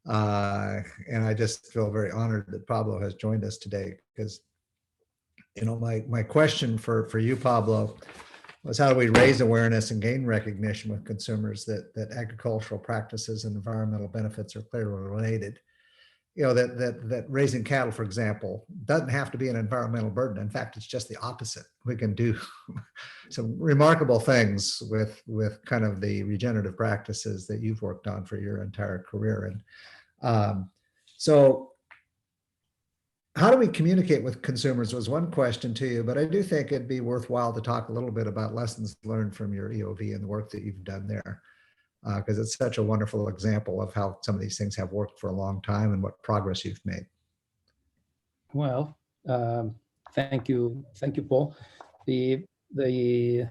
Speaker 1: And I just feel very honored that Pablo has joined us today, because my question for you, Pablo, was how do we raise awareness and gain recognition with consumers that agricultural practices and environmental benefits are clearly related. That raising cattle, for example, doesn't have to be an environmental burden. In fact, it's just the opposite. We can do some remarkable things with kind of the regenerative practices that you've worked on for your entire career. And so how do we communicate with consumers was one question to you, but I do think it'd be worthwhile to talk a little bit about lessons learned from your EOV and the work that you've done there, because it's such a wonderful example of how some of these things have worked for a long time and what progress you've made.
Speaker 7: Well, thank you, Paul. The EOV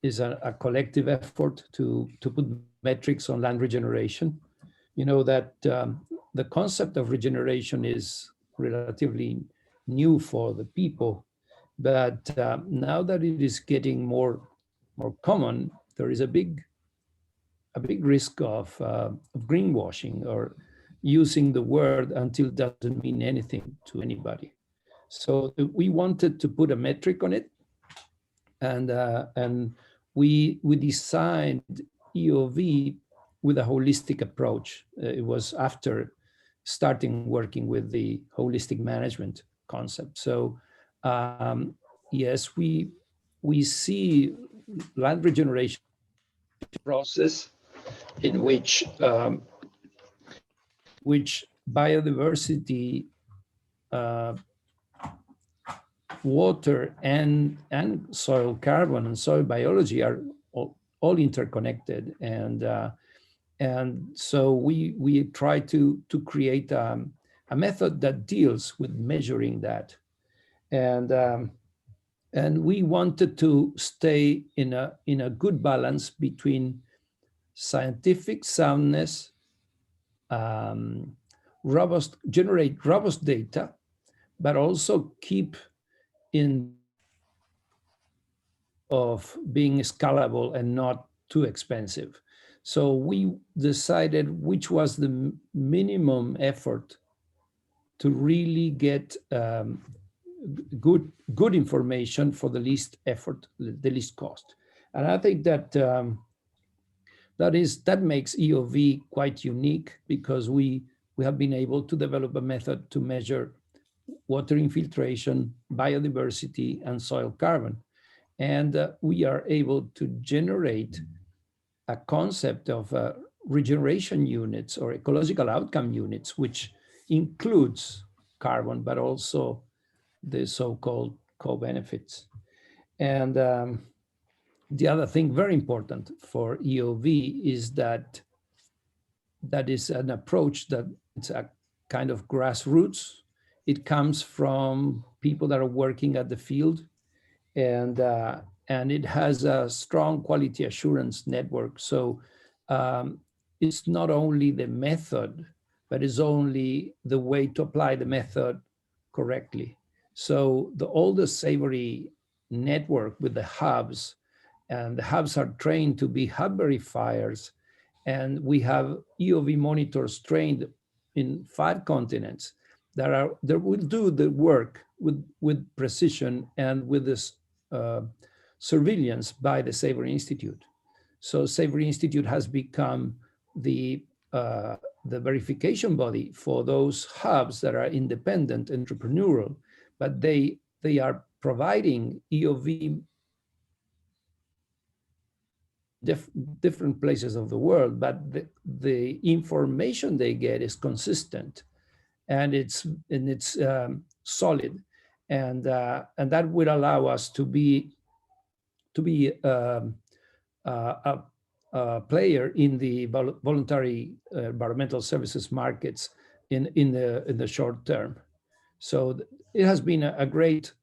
Speaker 7: is a collective effort to put metrics on land regeneration. You know that the concept of regeneration is relatively new for the people, but now that it is getting more common, there is a big risk of greenwashing, or using the word until it doesn't mean anything to anybody. So we wanted to put a metric on it, and we designed EOV with a holistic approach. It was after starting working with the holistic management concept. So yes, we see land regeneration process in which biodiversity, water and soil carbon and soil biology are all interconnected, and so we try to create a method that deals with measuring that, and we wanted to stay in a good balance between scientific soundness, generate robust data, but also keep in of being scalable and not too expensive. So we decided which was the minimum effort to really get good information for the least effort, the least cost. And I think that that makes EOV quite unique, because we have been able to develop a method to measure water infiltration, biodiversity, and soil carbon. And we are able to generate a concept of regeneration units or ecological outcome units, which includes carbon, but also the so-called co-benefits. And the other thing very important for EOV is that is an approach that it's a kind of grassroots. It comes from people that are working at the field, and it has a strong quality assurance network. So it's not only the method, but it's only the way to apply the method correctly. So all the savory network with the hubs, and the hubs are trained to be hub verifiers, and we have EOV monitors trained in 5 continents that will do the work with precision and with this surveillance by the Savory Institute. So Savory Institute has become the verification body for those hubs that are independent, entrepreneurial, but they are providing EOV different places of the world, but the information they get is consistent, and it's solid, and that would allow us to be a player in the voluntary environmental services markets in the short term. So it has been a great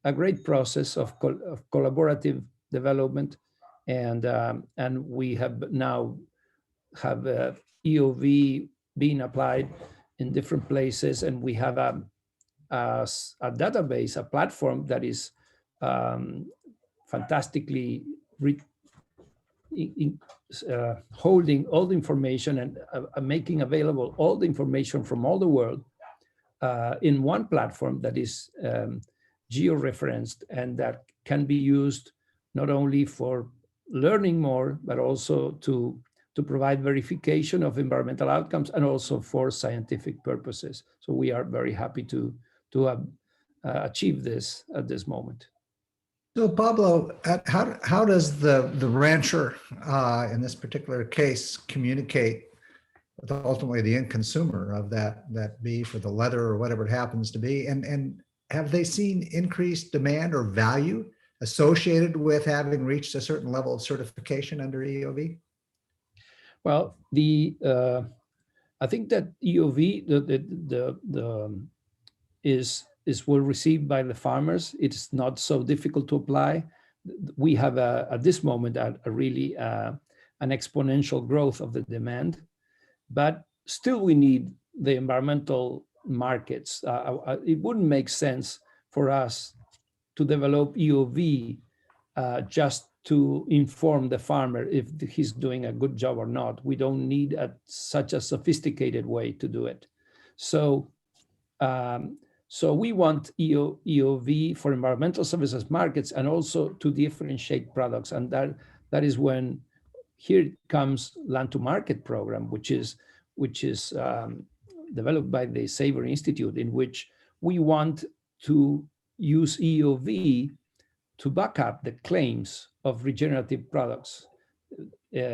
Speaker 7: process of collaborative development, and we have now EOV being applied in different places, and we have a database, a platform that is fantastically holding all the information and making available all the information from all the world in one platform that is geo-referenced and that can be used not only for learning more, but also to provide verification of environmental outcomes and also for scientific purposes. So we are very happy to achieve this at this moment.
Speaker 1: So Pablo, how does the rancher in this particular case communicate with ultimately the end consumer of that beef or the leather or whatever it happens to be? And have they seen increased demand or value associated with having reached a certain level of certification under EOV?
Speaker 7: Well, I think that EOV is well received by the farmers. It's not so difficult to apply. We have at this moment a really an exponential growth of the demand, but still we need the environmental markets. It wouldn't make sense for us to develop EOV just to inform the farmer if he's doing a good job or not. We don't need such a sophisticated way to do it. So we want EOV for environmental services markets and also to differentiate products. And that is when here comes Land to Market program, which is developed by the Savory Institute, in which we want to use EOV to back up the claims of regenerative products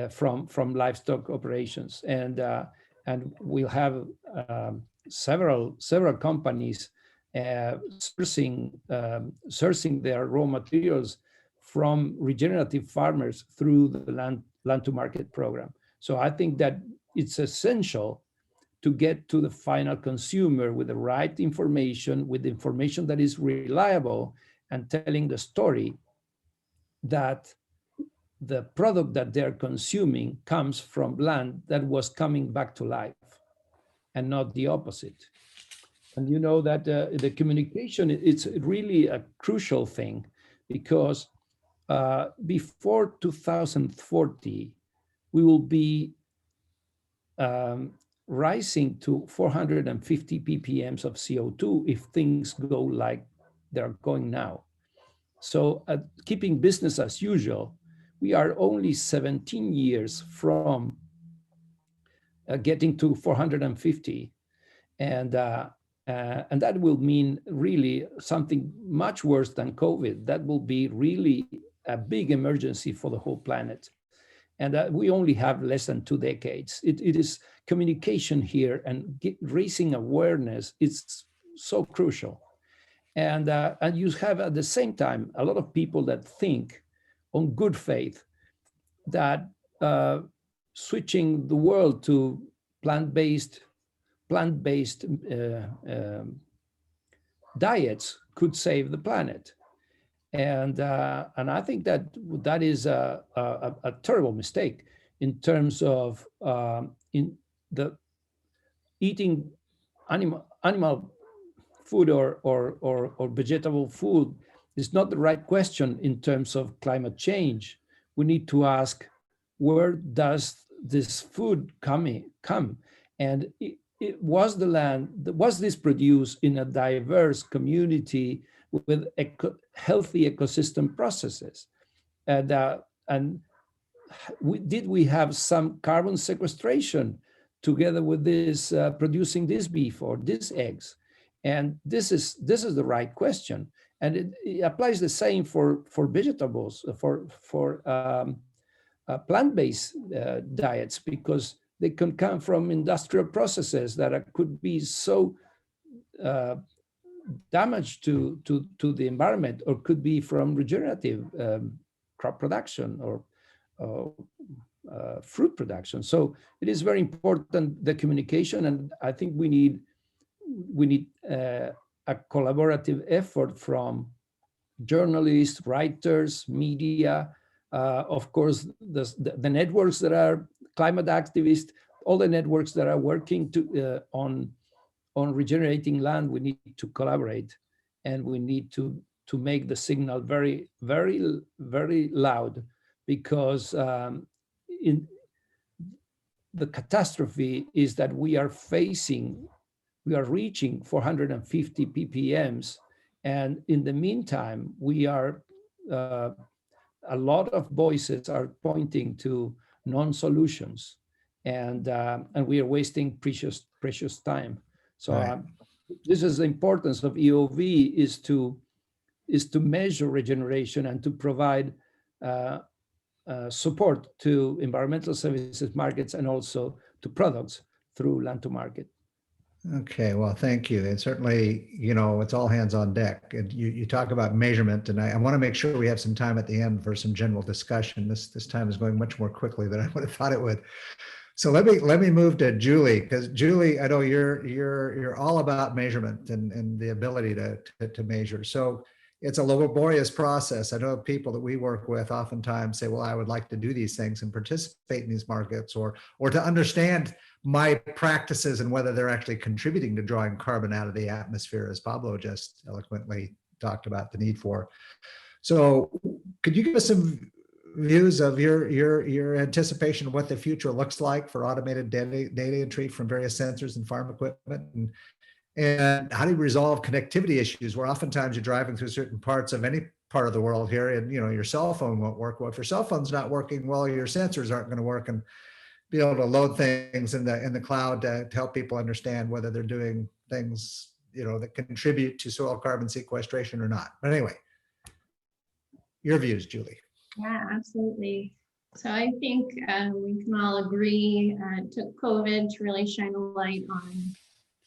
Speaker 7: from livestock operations, and we'll have several companies sourcing their raw materials from regenerative farmers through the land to Market program. So I think that it's essential to get to the final consumer with the right information, with information that is reliable and telling the story that the product that they're consuming comes from land that was coming back to life and not the opposite. And you know that the communication, it's really a crucial thing, because before 2040, we will be rising to 450 ppm of CO2 if things go like they're going now. So keeping business as usual, we are only 17 years from getting to 450. And that will mean really something much worse than COVID. That will be really a big emergency for the whole planet. And we only have less than 2 decades. It is communication here and raising awareness. It's so crucial. And you have at the same time a lot of people that think on good faith that switching the world to plant-based diets could save the planet. And I think that is a terrible mistake in terms of eating animal food or vegetable food is not the right question in terms of climate change. We need to ask, where does this food come? And was this produced in a diverse community with healthy ecosystem processes? And did we have some carbon sequestration together with this producing this beef or these eggs? And this is the right question, and it applies the same for vegetables, for plant-based diets, because they can come from industrial processes that could be so damage to the environment, or could be from regenerative crop production or fruit production. So it is very important, the communication, and I think we need a collaborative effort from journalists, writers, media, of course, the networks that are climate activists, all the networks that are working on on regenerating land, we need to collaborate, and we need to make the signal very, very, very loud, because in the catastrophe is that we are reaching 450 ppms, and in the meantime, we are a lot of voices are pointing to non-solutions, and we are wasting precious time. So
Speaker 1: Right.
Speaker 7: this is the importance of EOV, is to measure regeneration and to provide support to environmental services markets and also to products through land to market.
Speaker 1: Okay, well, thank you. And certainly, it's all hands on deck. And you talk about measurement, and I want to make sure we have some time at the end for some general discussion. This time is going much more quickly than I would have thought it would. So let me move to Julie, because Julie, I know you're all about measurement and the ability to measure. So it's a laborious process. I know people that we work with oftentimes say, well, I would like to do these things and participate in these markets, or to understand my practices and whether they're actually contributing to drawing carbon out of the atmosphere, as Pablo just eloquently talked about the need for. So could you give us some views of your anticipation of what the future looks like for automated data entry from various sensors and farm equipment, and how do you resolve connectivity issues where oftentimes you're driving through certain parts of any part of the world here, and your cell phone won't work? Well, if your cell phone's not working well, your sensors aren't going to work, and be able to load things in the cloud to help people understand whether they're doing things that contribute to soil carbon sequestration or not. But anyway, your views, Julie.
Speaker 8: Yeah, absolutely. So I think we can all agree it took COVID to really shine a light on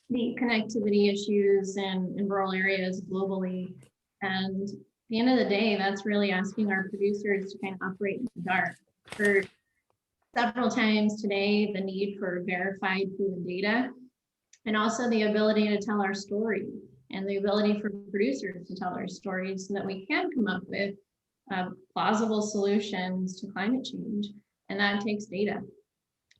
Speaker 8: the connectivity issues in rural areas globally. And at the end of the day, that's really asking our producers to kind of operate in the dark. For several times today, the need for verified proven data, and also the ability to tell our story, and the ability for producers to tell their stories so that we can come up with plausible solutions to climate change. And that takes data.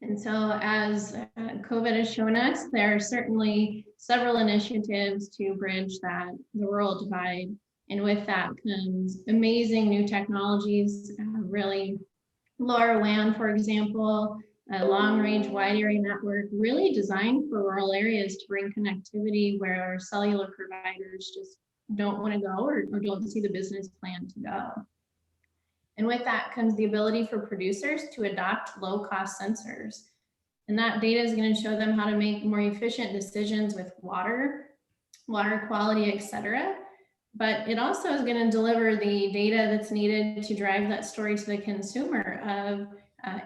Speaker 8: And so as COVID has shown us, there are certainly several initiatives to bridge the rural divide. And with that comes amazing new technologies, really LoRaWAN, for example, a long-range wide area network really designed for rural areas to bring connectivity where our cellular providers just don't want to go, or don't see the business plan to go. And with that comes the ability for producers to adopt low-cost sensors. And that data is going to show them how to make more efficient decisions with water quality, et cetera. But it also is going to deliver the data that's needed to drive that story to the consumer of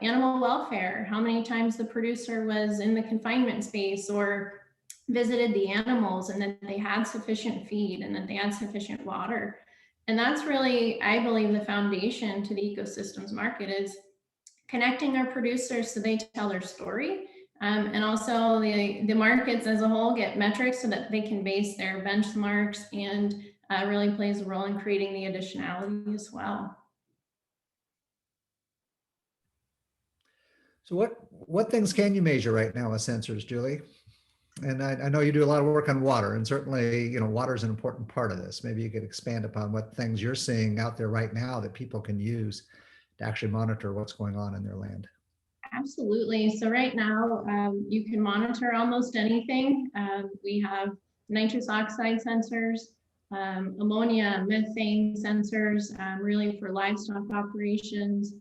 Speaker 8: animal welfare, how many times the producer was in the confinement space or visited the animals, and that they had sufficient feed and that they had sufficient water. And that's really, I believe, the foundation to the ecosystems market, is connecting our producers so they tell their story. And also the markets as a whole get metrics so that they can base their benchmarks, and really plays a role in creating the additionality as well.
Speaker 1: So what things can you measure right now with sensors, Julie? And I know you do a lot of work on water, and certainly, water is an important part of this. Maybe you could expand upon what things you're seeing out there right now that people can use to actually monitor what's going on in their land.
Speaker 8: Absolutely. So right now, you can monitor almost anything. We have nitrous oxide sensors, ammonia, methane sensors, really for livestock operations.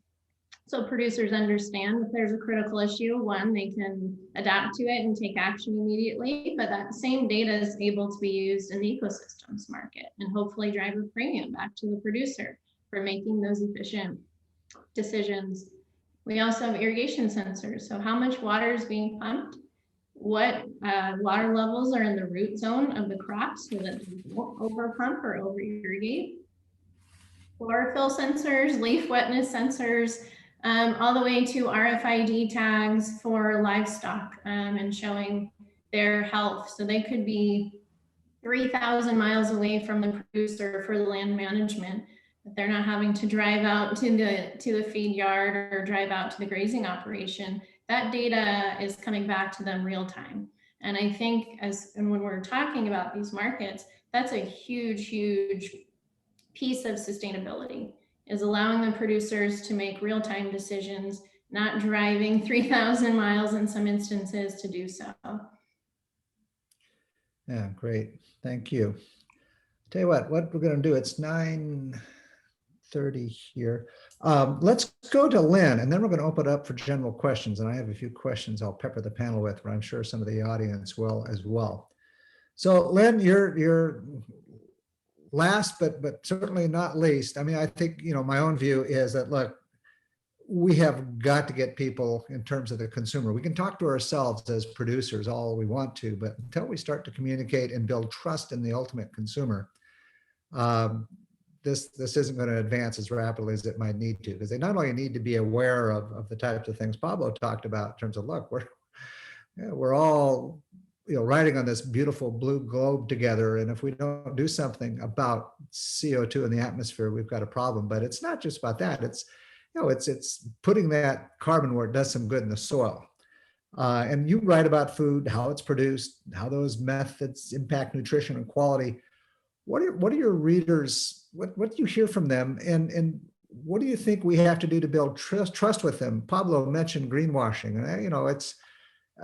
Speaker 8: So producers understand if there's a critical issue, one, they can adapt to it and take action immediately, but that same data is able to be used in the ecosystems market and hopefully drive a premium back to the producer for making those efficient decisions. We also have irrigation sensors. So how much water is being pumped, what water levels are in the root zone of the crops so that they won't over pump or over irrigate. Chlorophyll sensors, leaf wetness sensors, all the way to RFID tags for livestock and showing their health. So they could be 3,000 miles away from the producer for the land management, but they're not having to drive out to the feed yard or drive out to the grazing operation. That data is coming back to them real time. And I think and when we're talking about these markets, that's a huge, huge piece of sustainability, is allowing the producers to make real-time decisions, not driving 3,000 miles in some instances to do so.
Speaker 1: Yeah, great. Thank you. Tell you what we're going to do, it's 9:30 here. Let's go to Lynn, and then we're going to open it up for general questions. And I have a few questions I'll pepper the panel with, but I'm sure some of the audience will as well. So Lynn, you're last, but certainly not least. I mean, I think, my own view is that, look, we have got to get people in terms of the consumer. We can talk to ourselves as producers all we want to, but until we start to communicate and build trust in the ultimate consumer, this isn't going to advance as rapidly as it might need to, because they not only need to be aware of the types of things Pablo talked about in terms of, look, we're all riding on this beautiful blue globe together, and if we don't do something about CO2 in the atmosphere, we've got a problem. But it's not just about that. It's it's putting that carbon where it does some good in the soil. And you write about food, how it's produced, how those methods impact nutrition and quality. What are your readers? What do you hear from them? And what do you think we have to do to build trust with them? Pablo mentioned greenwashing, and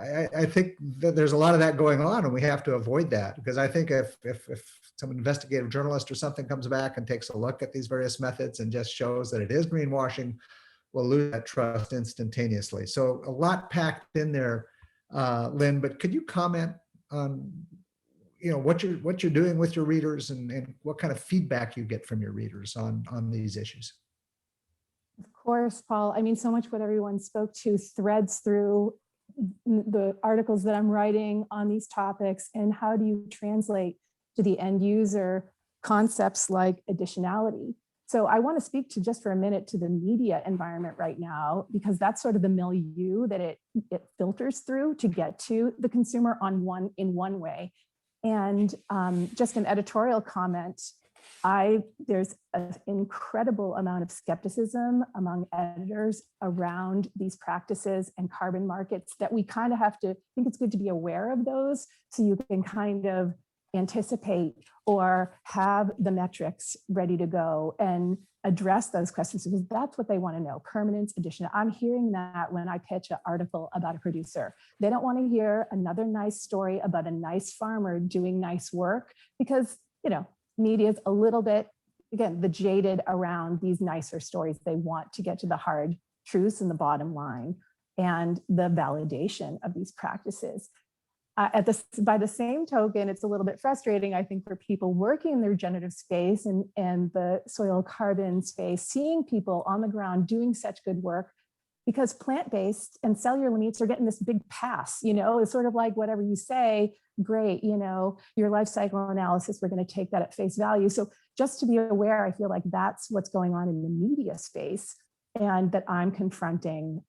Speaker 1: I think that there's a lot of that going on, and we have to avoid that, because I think if some investigative journalist or something comes back and takes a look at these various methods and just shows that it is greenwashing, we'll lose that trust instantaneously. So a lot packed in there, Lynn, but could you comment on what you're doing with your readers and what kind of feedback you get from your readers on these issues?
Speaker 9: Of course, Paul. I mean, so much what everyone spoke to threads through the articles that I'm writing on these topics, and how do you translate to the end user concepts like additionality. So I want to speak to just for a minute to the media environment right now, because that's sort of the milieu that it filters through to get to the consumer in one way. And just an editorial comment, there's an incredible amount of skepticism among editors around these practices and carbon markets that we kind of have to, I think it's good to be aware of those, so you can kind of anticipate or have the metrics ready to go and address those questions, because that's what they want to know. Permanence, addition. I'm hearing that when I pitch an article about a producer. They don't want to hear another nice story about a nice farmer doing nice work, because, media is a little bit, again, the jaded around these nicer stories. They want to get to the hard truths and the bottom line and the validation of these practices. By the same token, it's a little bit frustrating, I think, for people working in the regenerative space and the soil carbon space, seeing people on the ground doing such good work, because plant-based and cellular meats are getting this big pass. It's sort of like whatever you say, great, your life cycle analysis, we're going to take that at face value. So just to be aware, I feel like that's what's going on in the media space, and that I'm confronting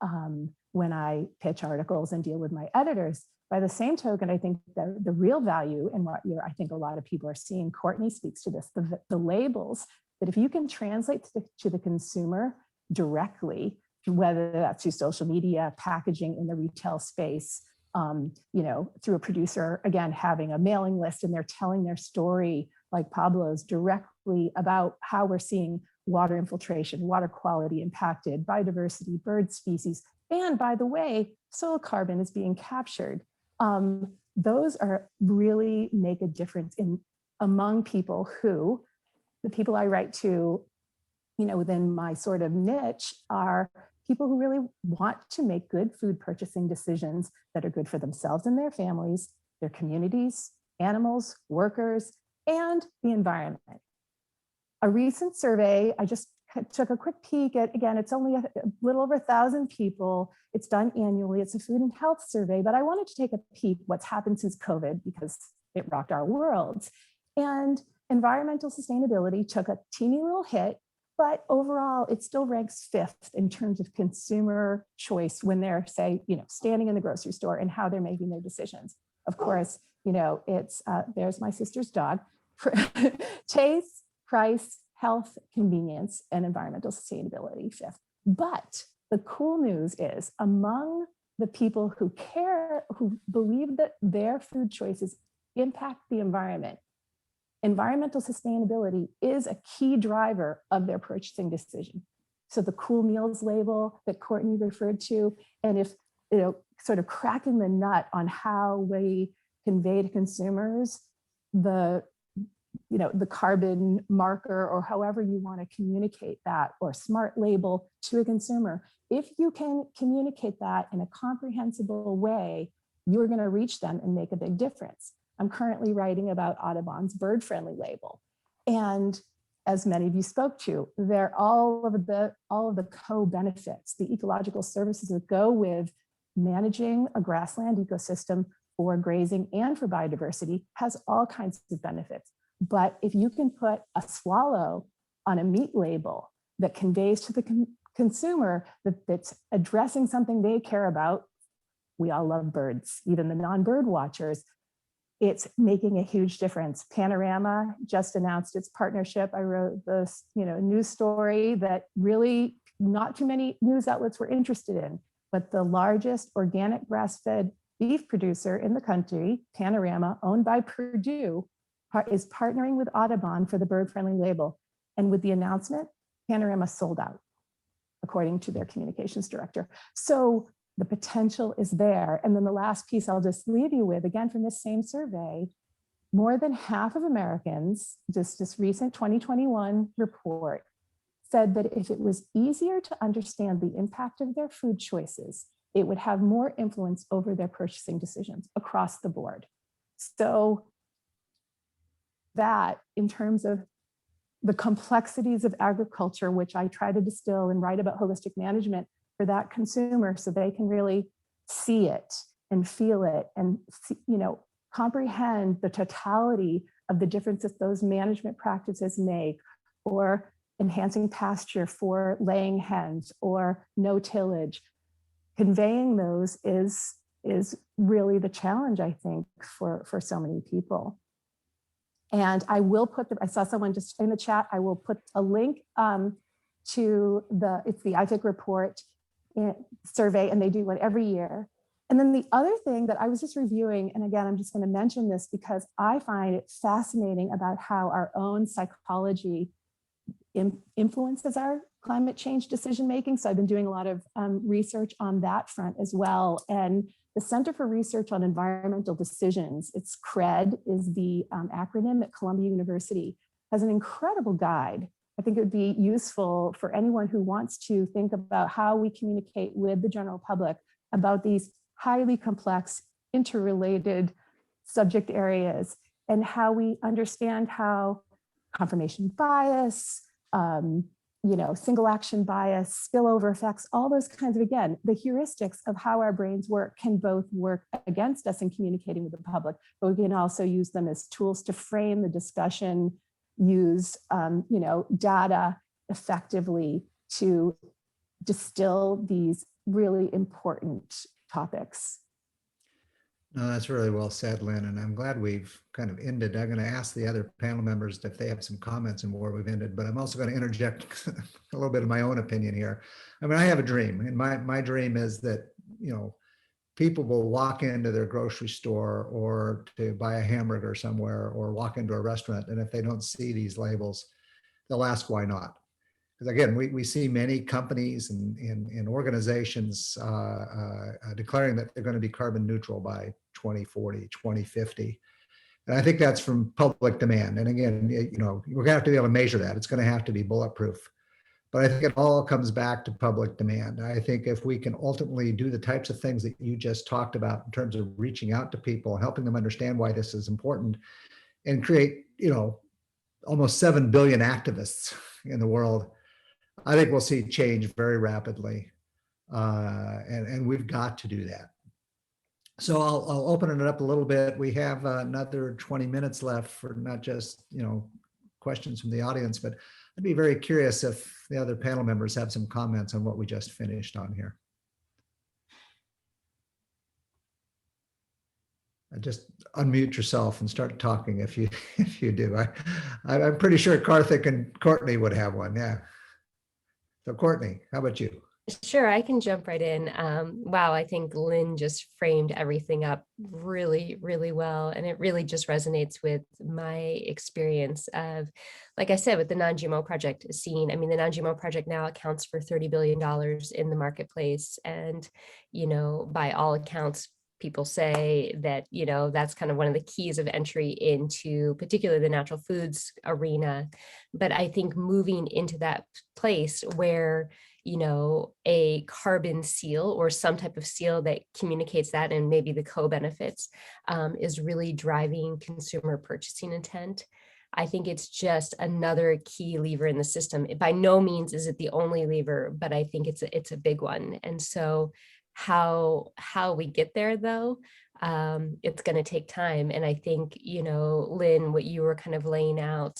Speaker 9: when I pitch articles and deal with my editors. By the same token, I think the real value in what I think a lot of people are seeing, Courtney speaks to this, the labels, that if you can translate to the consumer directly, whether that's through social media, packaging in the retail space, through a producer, again, having a mailing list, and they're telling their story like Pablo's directly about how we're seeing water infiltration, water quality impacted, biodiversity, bird species, and by the way, soil carbon is being captured. Those are really make a difference among people who, the people I write to, within my sort of niche, are people who really want to make good food purchasing decisions that are good for themselves and their families, their communities, animals, workers, and the environment. A recent survey, I just took a quick peek at, again, it's only a little over 1,000 people. It's done annually. It's a food and health survey, but I wanted to take a peek what's happened since COVID, because it rocked our worlds. And environmental sustainability took a teeny little hit, but overall it still ranks 5th in terms of consumer choice when they're, say, standing in the grocery store and how they're making their decisions. Of course, it's, there's my sister's dog, taste, price, health, convenience, and environmental sustainability 5th. But the cool news is, among the people who care who believe that their food choices impact the environment. Environmental sustainability is a key driver of their purchasing decision. So the Cool Meals label that Courtney referred to, and if, sort of cracking the nut on how we convey to consumers the carbon marker, or however you want to communicate that, or smart label to a consumer. If you can communicate that in a comprehensible way, you're going to reach them and make a big difference. I'm currently writing about Audubon's bird-friendly label. And as many of you spoke to, they're all of the co-benefits, the ecological services that go with managing a grassland ecosystem for grazing and for biodiversity has all kinds of benefits. But if you can put a swallow on a meat label that conveys to the consumer that's addressing something they care about, we all love birds, even the non-bird watchers, it's making a huge difference. Panorama just announced its partnership. I wrote this, news story that really not too many news outlets were interested in, but the largest organic grass-fed beef producer in the country, Panorama, owned by Purdue, is partnering with Audubon for the bird-friendly label. And with the announcement, Panorama sold out, according to their communications director. So the potential is there. And then the last piece I'll just leave you with, again, from this same survey, more than half of Americans, this recent 2021 report, said that if it was easier to understand the impact of their food choices, it would have more influence over their purchasing decisions across the board. So that, in terms of the complexities of agriculture, which I try to distill and write about holistic management for that consumer, so they can really see it and feel it and comprehend the totality of the difference that those management practices make, or enhancing pasture for laying hens, or no tillage. Conveying those is really the challenge, I think, for so many people. And I will put I saw someone just in the chat, I will put a link to it's the IPCC report survey, and they do one every year. And then the other thing that I was just reviewing, and again, I'm just going to mention this because I find it fascinating about how our own psychology influences our climate change decision-making. So I've been doing a lot of research on that front as well. And the Center for Research on Environmental Decisions, it's CRED is the acronym at Columbia University, has an incredible guide. I think it would be useful for anyone who wants to think about how we communicate with the general public about these highly complex, interrelated subject areas, and how we understand how confirmation bias, single action bias, spillover effects, all those kinds of, again, the heuristics of how our brains work can both work against us in communicating with the public, but we can also use them as tools to frame the discussion, use data effectively to distill these really important topics.
Speaker 1: No, that's really well said, Lynn, and I'm glad we've kind of ended. I'm going to ask the other panel members if they have some comments on where we've ended, but I'm also going to interject a little bit of my own opinion here. I mean, I have a dream, and my dream is that, people will walk into their grocery store or to buy a hamburger somewhere or walk into a restaurant, and if they don't see these labels, they'll ask why not. Because again, we see many companies and organizations declaring that they're going to be carbon neutral by 2040, 2050. And I think that's from public demand. And again, we're going to have to be able to measure that. It's going to have to be bulletproof. But I think it all comes back to public demand. I think if we can ultimately do the types of things that you just talked about in terms of reaching out to people, helping them understand why this is important, and create, almost 7 billion activists in the world, I think we'll see change very rapidly, and we've got to do that. So I'll open it up a little bit. We have another 20 minutes left for not just questions from the audience, but I'd be very curious if the other panel members have some comments on what we just finished on here. Just unmute yourself and start talking if you do. I'm pretty sure Karthik and Courtney would have one. Yeah. So Courtney, how about you?
Speaker 6: Sure, I can jump right in. Wow, I think Lynn just framed everything up really, really well. And it really just resonates with my experience of, like I said, with the non-GMO project scene. I mean, the non-GMO project now accounts for $30 billion in the marketplace. And, you know, by all accounts, people say that, you know, that's kind of one of the keys of entry into particularly the natural foods arena. But I think moving into that place where, you know, a carbon seal or some type of seal that communicates that and maybe the co-benefits is really driving consumer purchasing intent. I think it's just another key lever in the system. By no means is it the only lever, but I think it's a big one. And so how we get there though, it's going to take time. And I think, you know, Lynn, what you were kind of laying out,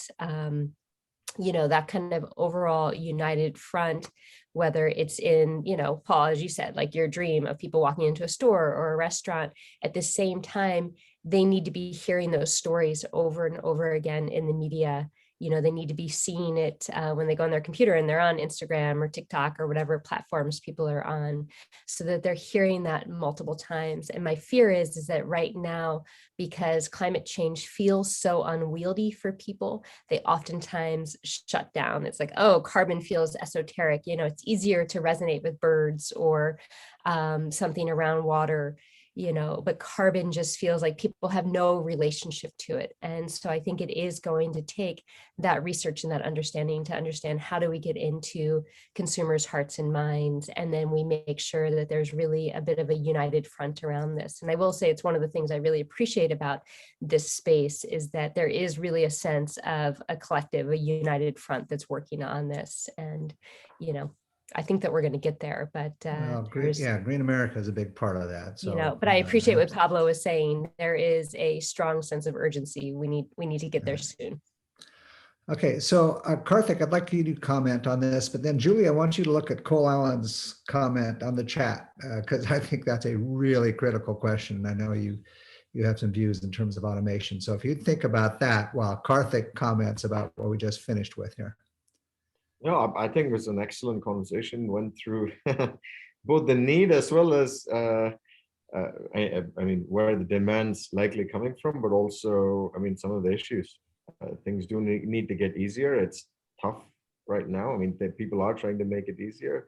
Speaker 6: you know, that kind of overall united front, whether it's in, you know, Paul, as you said, like your dream of people walking into a store or a restaurant, at the same time, they need to be hearing those stories over and over again in the media. You know, they need to be seeing it when they go on their computer and they're on Instagram or TikTok or whatever platforms people are on, so that they're hearing that multiple times. And my fear is that right now, because climate change feels so unwieldy for people, they oftentimes shut down. It's like, oh, carbon feels esoteric. You know, it's easier to resonate with birds or something around water, you know, but carbon just feels like people have no relationship to it. And so I think it is going to take that research and that understanding to understand how do we get into consumers' hearts and minds, and then we make sure that there's really a bit of a united front around this. And I will say it's one of the things I really appreciate about this space is that there is really a sense of a collective, a united front that's working on this. And, you know, I think that we're going to get there, but
Speaker 1: Well, Green America is a big part of that. So,
Speaker 6: you know, but I appreciate what Pablo was saying. There is a strong sense of urgency. We need to get there soon.
Speaker 1: Okay, so Karthik, I'd like you to comment on this, but then Julie, I want you to look at Cole Allen's comment on the chat, because I think that's a really critical question. I know you have some views in terms of automation. So if you think about that while Karthik comments about what we just finished with here.
Speaker 4: No, I think it was an excellent conversation, went through both the need as well as, I mean, where the demand's likely coming from, but also, I mean, some of the issues. Things do need to get easier. It's tough right now. I mean, people are trying to make it easier.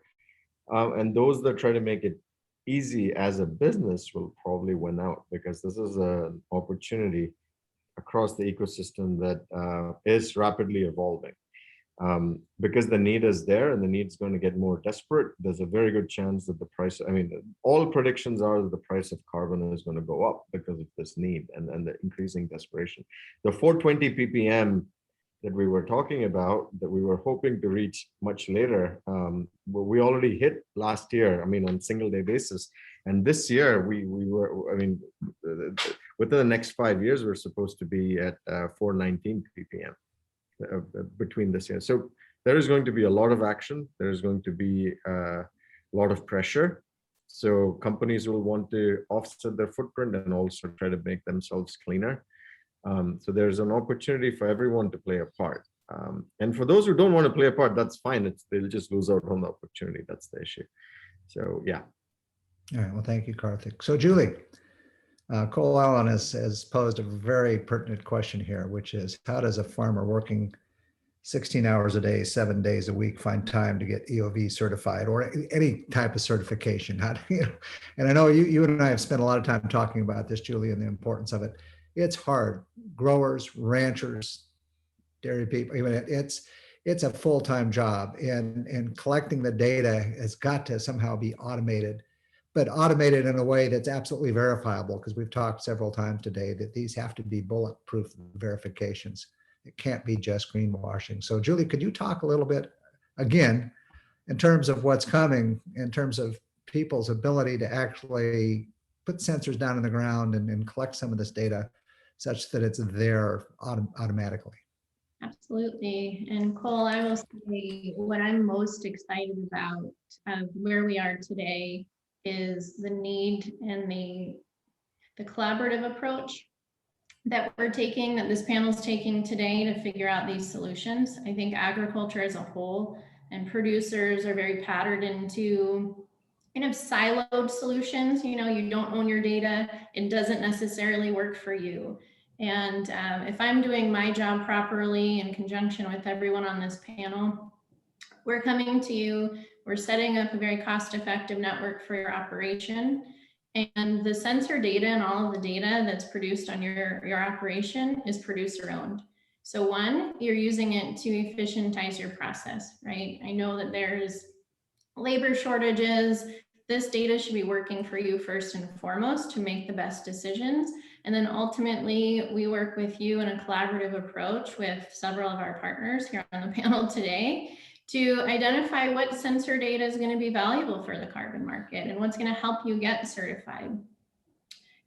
Speaker 4: And those that try to make it easy as a business will probably win out, because this is an opportunity across the ecosystem that is rapidly evolving. Because the need is there and the need's going to get more desperate, there's a very good chance that the price, I mean, all predictions are that the price of carbon is going to go up because of this need and the increasing desperation. The 420 ppm that we were talking about, that we were hoping to reach much later, we already hit last year, I mean, on single day basis. And this year we were, I mean, within the next 5 years, we're supposed to be at 419 ppm. Between this year. So there is going to be a lot of action. There is going to be a lot of pressure. So companies will want to offset their footprint and also try to make themselves cleaner. So there's an opportunity for everyone to play a part. And for those who don't want to play a part, that's fine. They'll just lose out on the opportunity. That's the issue. So yeah.
Speaker 1: All right. Well, thank you, Karthik. So Julie, Cole Allen has posed a very pertinent question here, which is, how does a farmer working 16 hours a day, 7 days a week find time to get EOV certified or any type of certification? How do you, and I know you and I have spent a lot of time talking about this, Julie, and the importance of it. It's hard. Growers, ranchers, dairy people, even it's a full-time job, and collecting the data has got to somehow be automated, but automated in a way that's absolutely verifiable, because we've talked several times today that these have to be bulletproof verifications. It can't be just greenwashing. So Julie, could you talk a little bit again in terms of what's coming, in terms of people's ability to actually put sensors down in the ground and collect some of this data such that it's there automatically?
Speaker 8: Absolutely. And Cole, I will say what I'm most excited about where we are today is the need and the collaborative approach that we're taking, that this panel is taking today to figure out these solutions. I think agriculture as a whole And producers are very patterned into kind of siloed solutions. You know, you don't own your data. It doesn't necessarily work for you. And if I'm doing my job properly in conjunction with everyone on this panel, we're coming to you, we're setting up a very cost-effective network for your operation. And the sensor data and all of the data that's produced on your operation is producer owned. So one, you're using it to efficientize your process, right? I know that there's labor shortages. This data should be working for you first and foremost to make the best decisions. And then ultimately, we work with you in a collaborative approach with several of our partners here on the panel today to identify what sensor data is going to be valuable for the carbon market and what's going to help you get certified.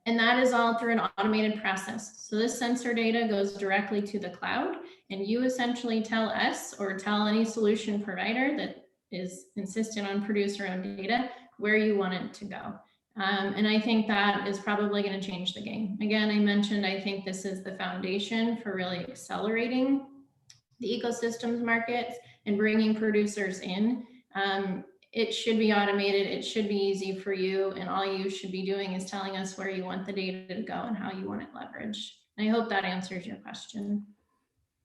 Speaker 8: And that is all through an automated process. So this sensor data goes directly to the cloud, and you essentially tell us or tell any solution provider that is insistent on producer-owned data where you want it to go. And I think that is probably going to change the game. Again, I mentioned, I think this is the foundation for really accelerating the ecosystems markets and bringing producers in. It should be automated. It should be easy for you. And all you should be doing is telling us where you want the data to go and how you want it leveraged. And I hope that answers your question.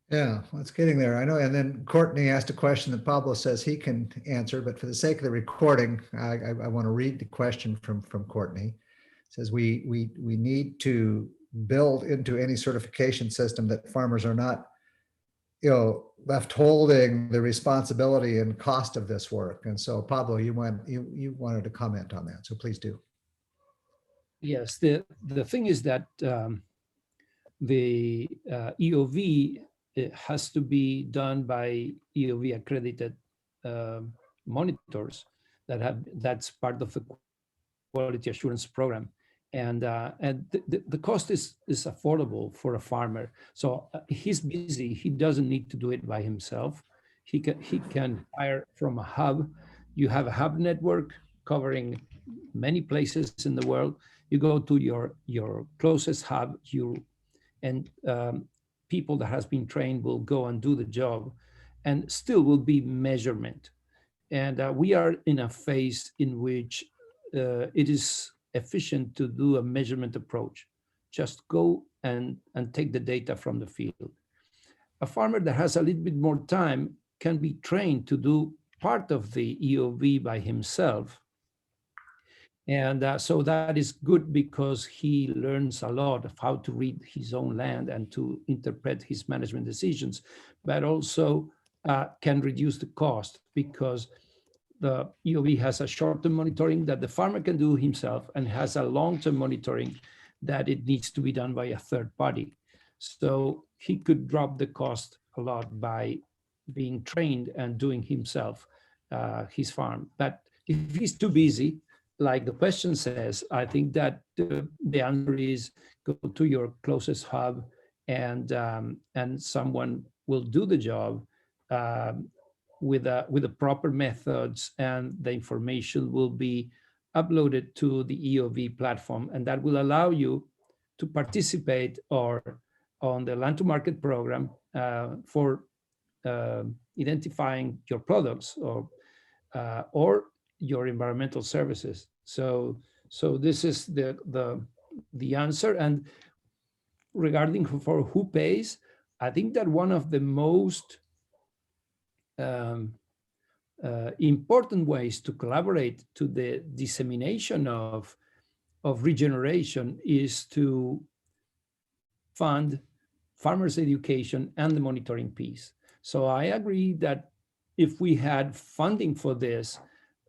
Speaker 1: Yeah, well, it's getting there. I know. And then Courtney asked a question that Pablo says he can answer, but for the sake of the recording, I want to read the question from Courtney. It says, we need to build into any certification system that farmers are not, left holding the responsibility and cost of this work. And so Pablo, you wanted to comment on that. So please do.
Speaker 7: Yes, the thing is that the EOV, it has to be done by EOV accredited monitors that's part of the quality assurance program. And the cost is affordable for a farmer. So he's busy. He doesn't need to do it by himself. He can hire from a hub. You have a hub network covering many places in the world. You go to your closest hub. People that has been trained will go and do the job, and still will be measurement. And we are in a phase in which it is efficient to do a measurement approach. Just go and take the data from the field. A farmer that has a little bit more time can be trained to do part of the EOV by himself. And so that is good because he learns a lot of how to read his own land and to interpret his management decisions, but also can reduce the cost because the EOV has a short-term monitoring that the farmer can do himself and has a long-term monitoring that it needs to be done by a third party. So he could drop the cost a lot by being trained and doing himself his farm. But if he's too busy, like the question says, I think that the answer is go to your closest hub and someone will do the job with the proper methods, and the information will be uploaded to the EOV platform, and that will allow you to participate on the land to market program for identifying your products or your environmental services. So this is the answer. And regarding for who pays, I think that one of the most important ways to collaborate to the dissemination of regeneration is to fund farmers' education and the monitoring piece. So I agree that if we had funding for this,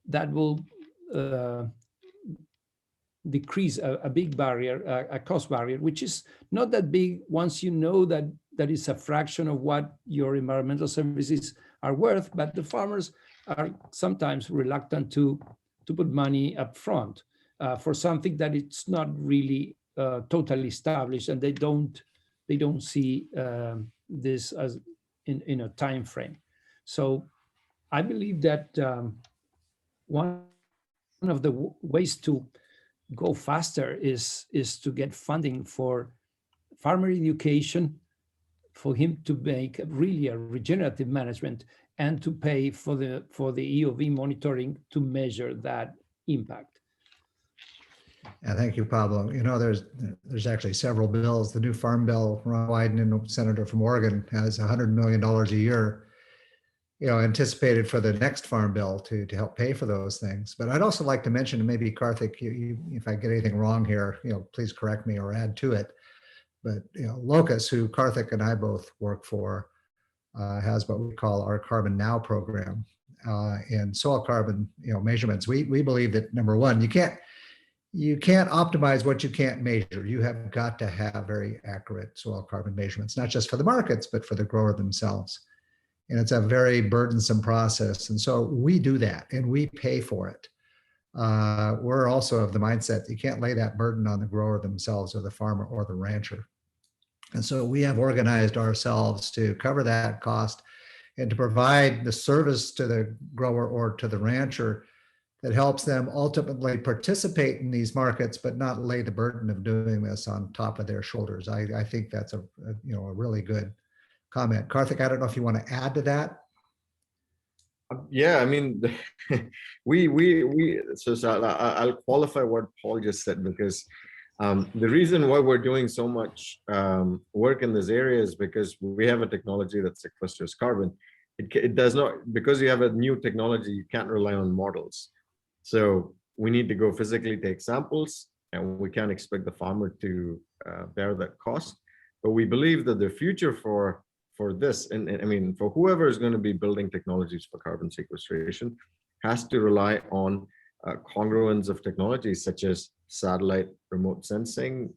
Speaker 7: that will decrease a big barrier, a cost barrier, which is not that big once you know that is a fraction of what your environmental services are worth, but the farmers are sometimes reluctant to put money up front for something that it's not really totally established, and they don't see this as in a time frame. So I believe that one of the ways to go faster is to get funding for farmer education, for him to make really a regenerative management, and to pay for the EOV monitoring to measure that impact.
Speaker 1: Yeah, thank you, Pablo. You know, there's actually several bills. The new Farm Bill, Ron Wyden, senator from Oregon, has $100 million a year, you know, anticipated for the next Farm Bill to help pay for those things. But I'd also like to mention, and maybe Karthik, you, if I get anything wrong here, you know, please correct me or add to it. But you know, Locus, who Karthik and I both work for, has what we call our Carbon Now program, and soil carbon, you know, measurements. We believe that, number one, you can't optimize what you can't measure. You have got to have very accurate soil carbon measurements, not just for the markets, but for the grower themselves. And it's a very burdensome process. And so we do that and we pay for it. We're also of the mindset that you can't lay that burden on the grower themselves or the farmer or the rancher. And so we have organized ourselves to cover that cost and to provide the service to the grower or to the rancher that helps them ultimately participate in these markets, but not lay the burden of doing this on top of their shoulders. I think that's a really good comment. Karthik, I don't know if you want to add to that.
Speaker 4: Yeah, I mean, so I'll qualify what Paul just said, because the reason why we're doing so much work in this area is because we have a technology that sequesters carbon. It does not, because you have a new technology, you can't rely on models. So we need to go physically take samples, and we can't expect the farmer to bear that cost. But we believe that the future for this, and I mean, for whoever is going to be building technologies for carbon sequestration, has to rely on congruence of technologies such as satellite remote sensing,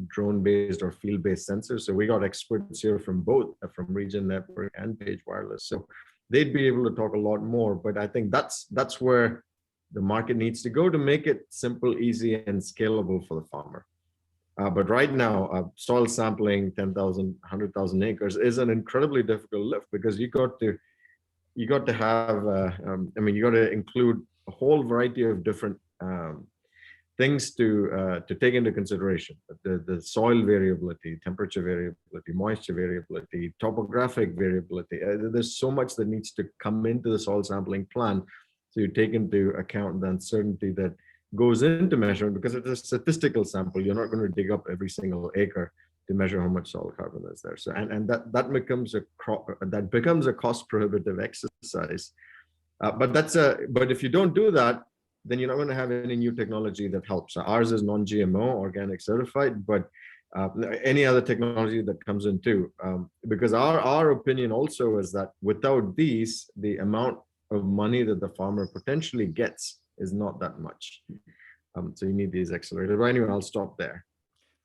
Speaker 4: drone-based or field-based sensors. So we got experts here from both, from Region Network and Page Wireless. So they'd be able to talk a lot more. But I think that's where the market needs to go to make it simple, easy, and scalable for the farmer. But right now, soil sampling 10,000, 100,000 acres is an incredibly difficult lift, because you got to have, I mean, you got to include a whole variety of different things to take into consideration. The soil variability, temperature variability, moisture variability, topographic variability. There's so much that needs to come into the soil sampling plan. So you take into account the uncertainty that goes into measuring, because it's a statistical sample. You're not going to dig up every single acre to measure how much soil carbon is there. So and that becomes a cost prohibitive exercise. But if you don't do that, then you're not going to have any new technology that helps. So ours is non-GMO, organic certified, but any other technology that comes in too, because our opinion also is that without these, the amount of money that the farmer potentially gets is not that much. So you need these accelerators. But anyway, I'll stop there.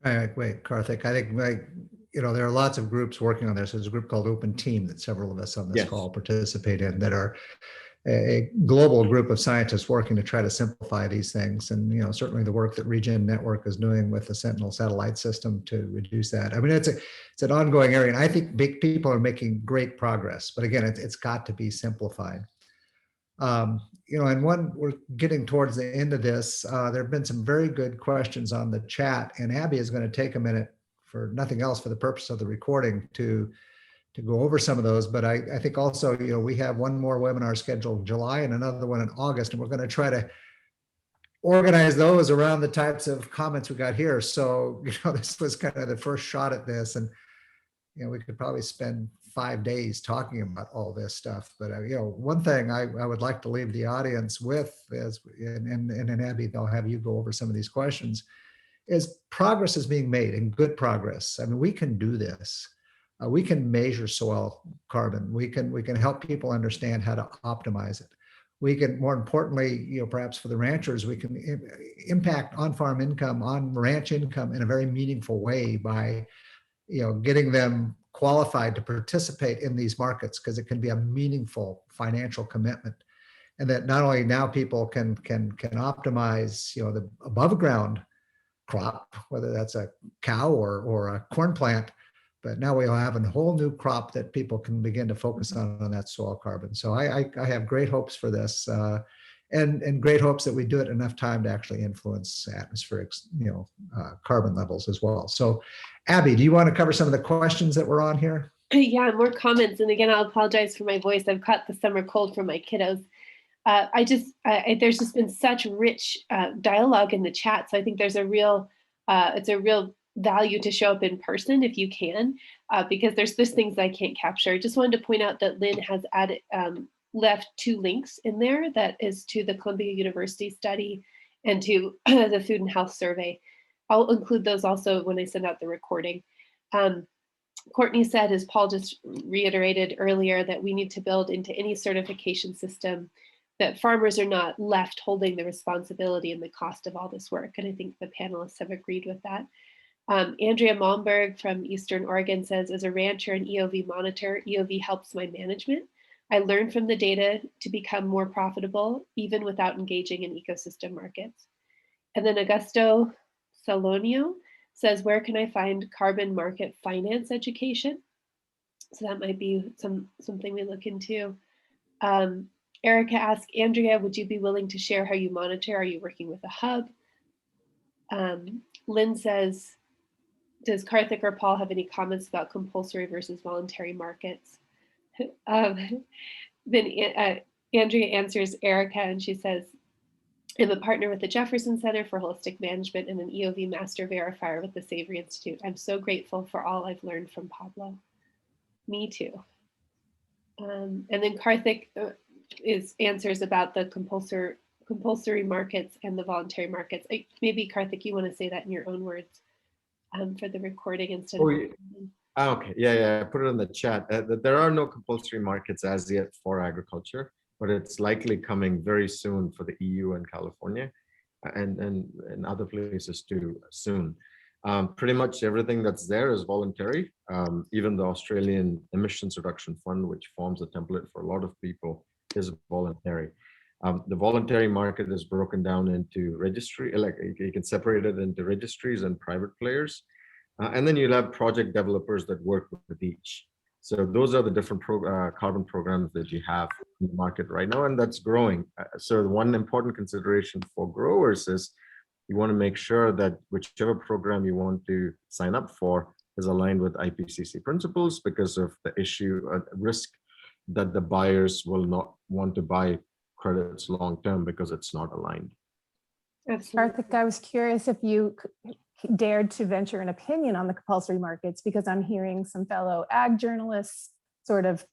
Speaker 1: All right, wait, Karthik. I think there are lots of groups working on this. There's a group called Open Team that several of us on this call participate in, that are a global group of scientists working to try to simplify these things. And certainly the work that Regen Network is doing with the Sentinel satellite system to reduce that. I mean, it's an ongoing area, and I think big people are making great progress. But again, it's got to be simplified. And we're getting towards the end of this. There have been some very good questions on the chat, and Abby is going to take a minute, for nothing else, for the purpose of the recording, to go over some of those. But I think also, we have one more webinar scheduled in July and another one in August, and we're going to try to organize those around the types of comments we got here. So, this was kind of the first shot at this, and we could probably spend 5 days talking about all this stuff. But one thing I would like to leave the audience with is, and Abby, I'll have you go over some of these questions, is progress is being made, and good progress. I mean, we can do this. We can measure soil carbon. We can help people understand how to optimize it. We can, more importantly, perhaps for the ranchers, we can impact on-farm income, on ranch income in a very meaningful way by getting them qualified to participate in these markets, because it can be a meaningful financial commitment. And that not only now people can optimize, the above ground crop, whether that's a cow or a corn plant, but now we'll have a whole new crop that people can begin to focus on that soil carbon. So I have great hopes for this, and great hopes that we do it enough time to actually influence atmospheric, carbon levels as well. So, Abby, do you want to cover some of the questions that were on here?
Speaker 2: Yeah, more comments. And again, I'll apologize for my voice. I've caught the summer cold from my kiddos. There's just been such rich dialogue in the chat. So I think there's it's a real value to show up in person if you can, because there's things I can't capture. I just wanted to point out that Lynn has added, left 2 links in there, that is to the Columbia University study and to the Food and Health Survey. I'll include those also when I send out the recording. Courtney said, as Paul just reiterated earlier, that we need to build into any certification system that farmers are not left holding the responsibility and the cost of all this work. And I think the panelists have agreed with that. Andrea Malmberg from Eastern Oregon says, as a rancher and EOV monitor, EOV helps my management. I learn from the data to become more profitable, even without engaging in ecosystem markets. And then Augusto Salonio says, where can I find carbon market finance education? So that might be something we look into. Erica asked, Andrea, would you be willing to share how you monitor? Are you working with a hub? Lynn says, does Karthik or Paul have any comments about compulsory versus voluntary markets? Then Andrea answers Erica, and she says, I'm a partner with the Jefferson Center for Holistic Management and an EOV Master Verifier with the Savory Institute. I'm so grateful for all I've learned from Pablo. Me too. And then Karthik answers about the compulsory markets and the voluntary markets. Maybe Karthik, you want to say that in your own words for the recording instead of.
Speaker 4: Okay, yeah, I put it in the chat. There are no compulsory markets as yet for agriculture, but it's likely coming very soon for the EU and California, and other places too soon. Pretty much everything that's there is voluntary. Even the Australian Emissions Reduction Fund, which forms a template for a lot of people, is voluntary. The voluntary market is broken down into registry, like you can separate it into registries and private players. And then you'll have project developers that work with each. So those are the different carbon programs that you have in the market right now, and that's growing. So one important consideration for growers is you want to make sure that whichever program you want to sign up for is aligned with IPCC principles, because of the issue risk that the buyers will not want to buy credits long-term because it's not aligned.
Speaker 2: Absolutely.
Speaker 9: Karthik, I was curious if you dared to venture an opinion on the compulsory markets, because I'm hearing some fellow ag journalists sort of,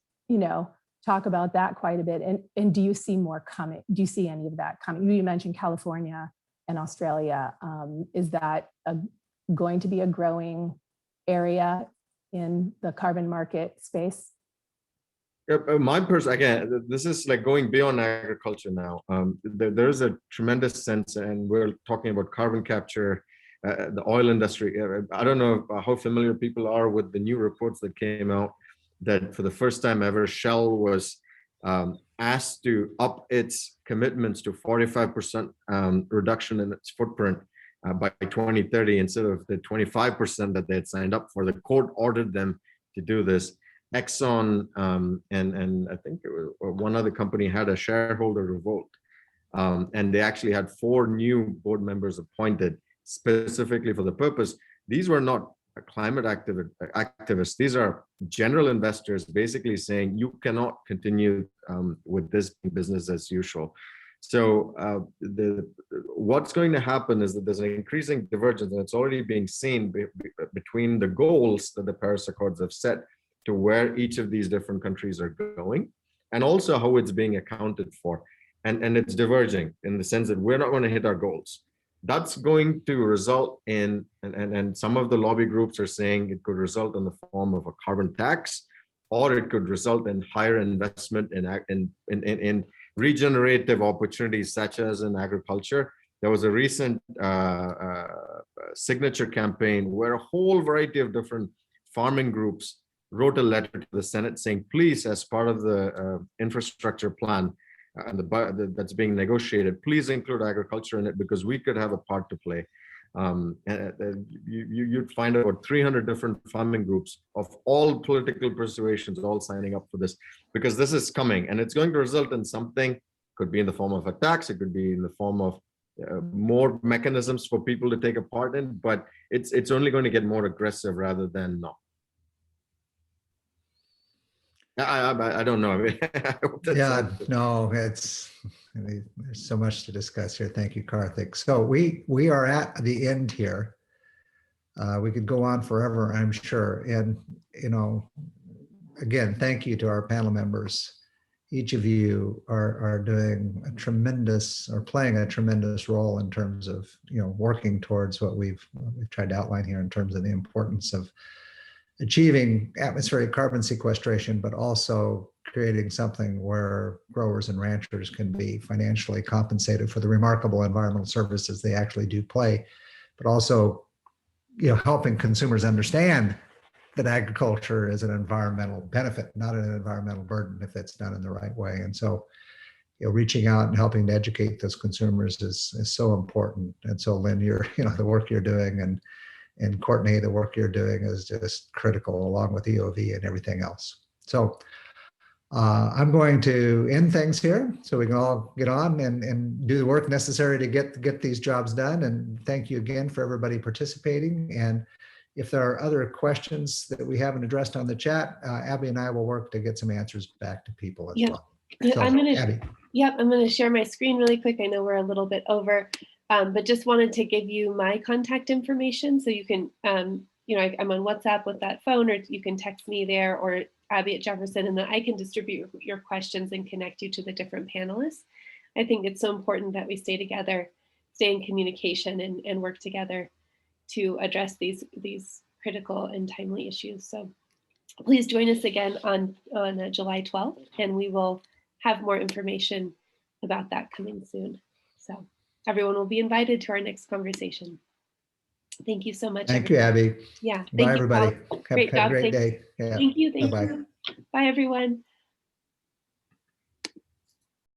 Speaker 9: talk about that quite a bit. And do you see more coming? Do you see any of that coming? You mentioned California and Australia. Is that going to be a growing area in the carbon market space?
Speaker 4: Again, this is like going beyond agriculture now. There's a tremendous sense, and we're talking about carbon capture, the oil industry. I don't know how familiar people are with the new reports that came out that for the first time ever, Shell was asked to up its commitments to 45% reduction in its footprint by 2030 instead of the 25% that they had signed up for. The court ordered them to do this. Exxon and I think it was one other company had a shareholder revolt, and they actually had 4 new board members appointed specifically for the purpose. These were not climate activists. These are general investors basically saying you cannot continue with this business as usual. So what's going to happen is that there's an increasing divergence, and it's already being seen between the goals that the Paris Accords have set to where each of these different countries are going, and also how it's being accounted for. And it's diverging in the sense that we're not going to hit our goals. That's going to result in, and some of the lobby groups are saying it could result in the form of a carbon tax, or it could result in higher investment in regenerative opportunities, such as in agriculture. There was a recent signature campaign where a whole variety of different farming groups wrote a letter to the Senate saying, please, as part of the infrastructure plan and that's being negotiated, please include agriculture in it, because we could have a part to play. You'd find about 300 different farming groups of all political persuasions all signing up for this, because this is coming, and it's going to result in something. Could be in the form of a tax, it could be in the form of more mechanisms for people to take a part in, but it's only going to get more aggressive rather than not. I don't know. I mean, I hope that's
Speaker 1: Yeah,
Speaker 4: helpful.
Speaker 1: no, I mean, there's so much to discuss here. Thank you, Karthik. So we are at the end here. We could go on forever, I'm sure. And, you know, again, thank you to our panel members. Each of you are doing a tremendous, or playing a tremendous role in terms of, you know, working towards what we've tried to outline here in terms of the importance of achieving atmospheric carbon sequestration, but also creating something where growers and ranchers can be financially compensated for the remarkable environmental services they actually do play, but also, you know, helping consumers understand that agriculture is an environmental benefit, not an environmental burden if it's done in the right way. And so, you know, reaching out and helping to educate those consumers is so important. And so, Lynn, you know, the work you're doing, and Courtney, the work you're doing is just critical, along with EOV and everything else. So I'm going to end things here so we can all get on and do the work necessary to get these jobs done. And thank you again for everybody participating. And if there are other questions that we haven't addressed on the chat, Abby and I will work to get some answers back to people as well.
Speaker 2: Yeah,
Speaker 1: So,
Speaker 2: I'm gonna share my screen really quick. I know we're a little bit over, but just wanted to give you my contact information so you can, you know, I'm on WhatsApp with that phone, or you can text me there, or Abby at Jefferson, and then I can distribute your questions and connect you to the different panelists. I think it's so important that we stay together, stay in communication, and work together to address these critical and timely issues. So please join us again on July 12th, and we will have more information about that coming soon. So everyone will be invited to our next conversation. Thank you so much.
Speaker 1: Thank you, Abby.
Speaker 2: Yeah.
Speaker 1: Bye, everybody.
Speaker 2: Great
Speaker 1: Have a
Speaker 2: job.
Speaker 1: great day. Yeah.
Speaker 2: Thank you. Thank
Speaker 1: Bye-bye.
Speaker 2: you. Bye, everyone.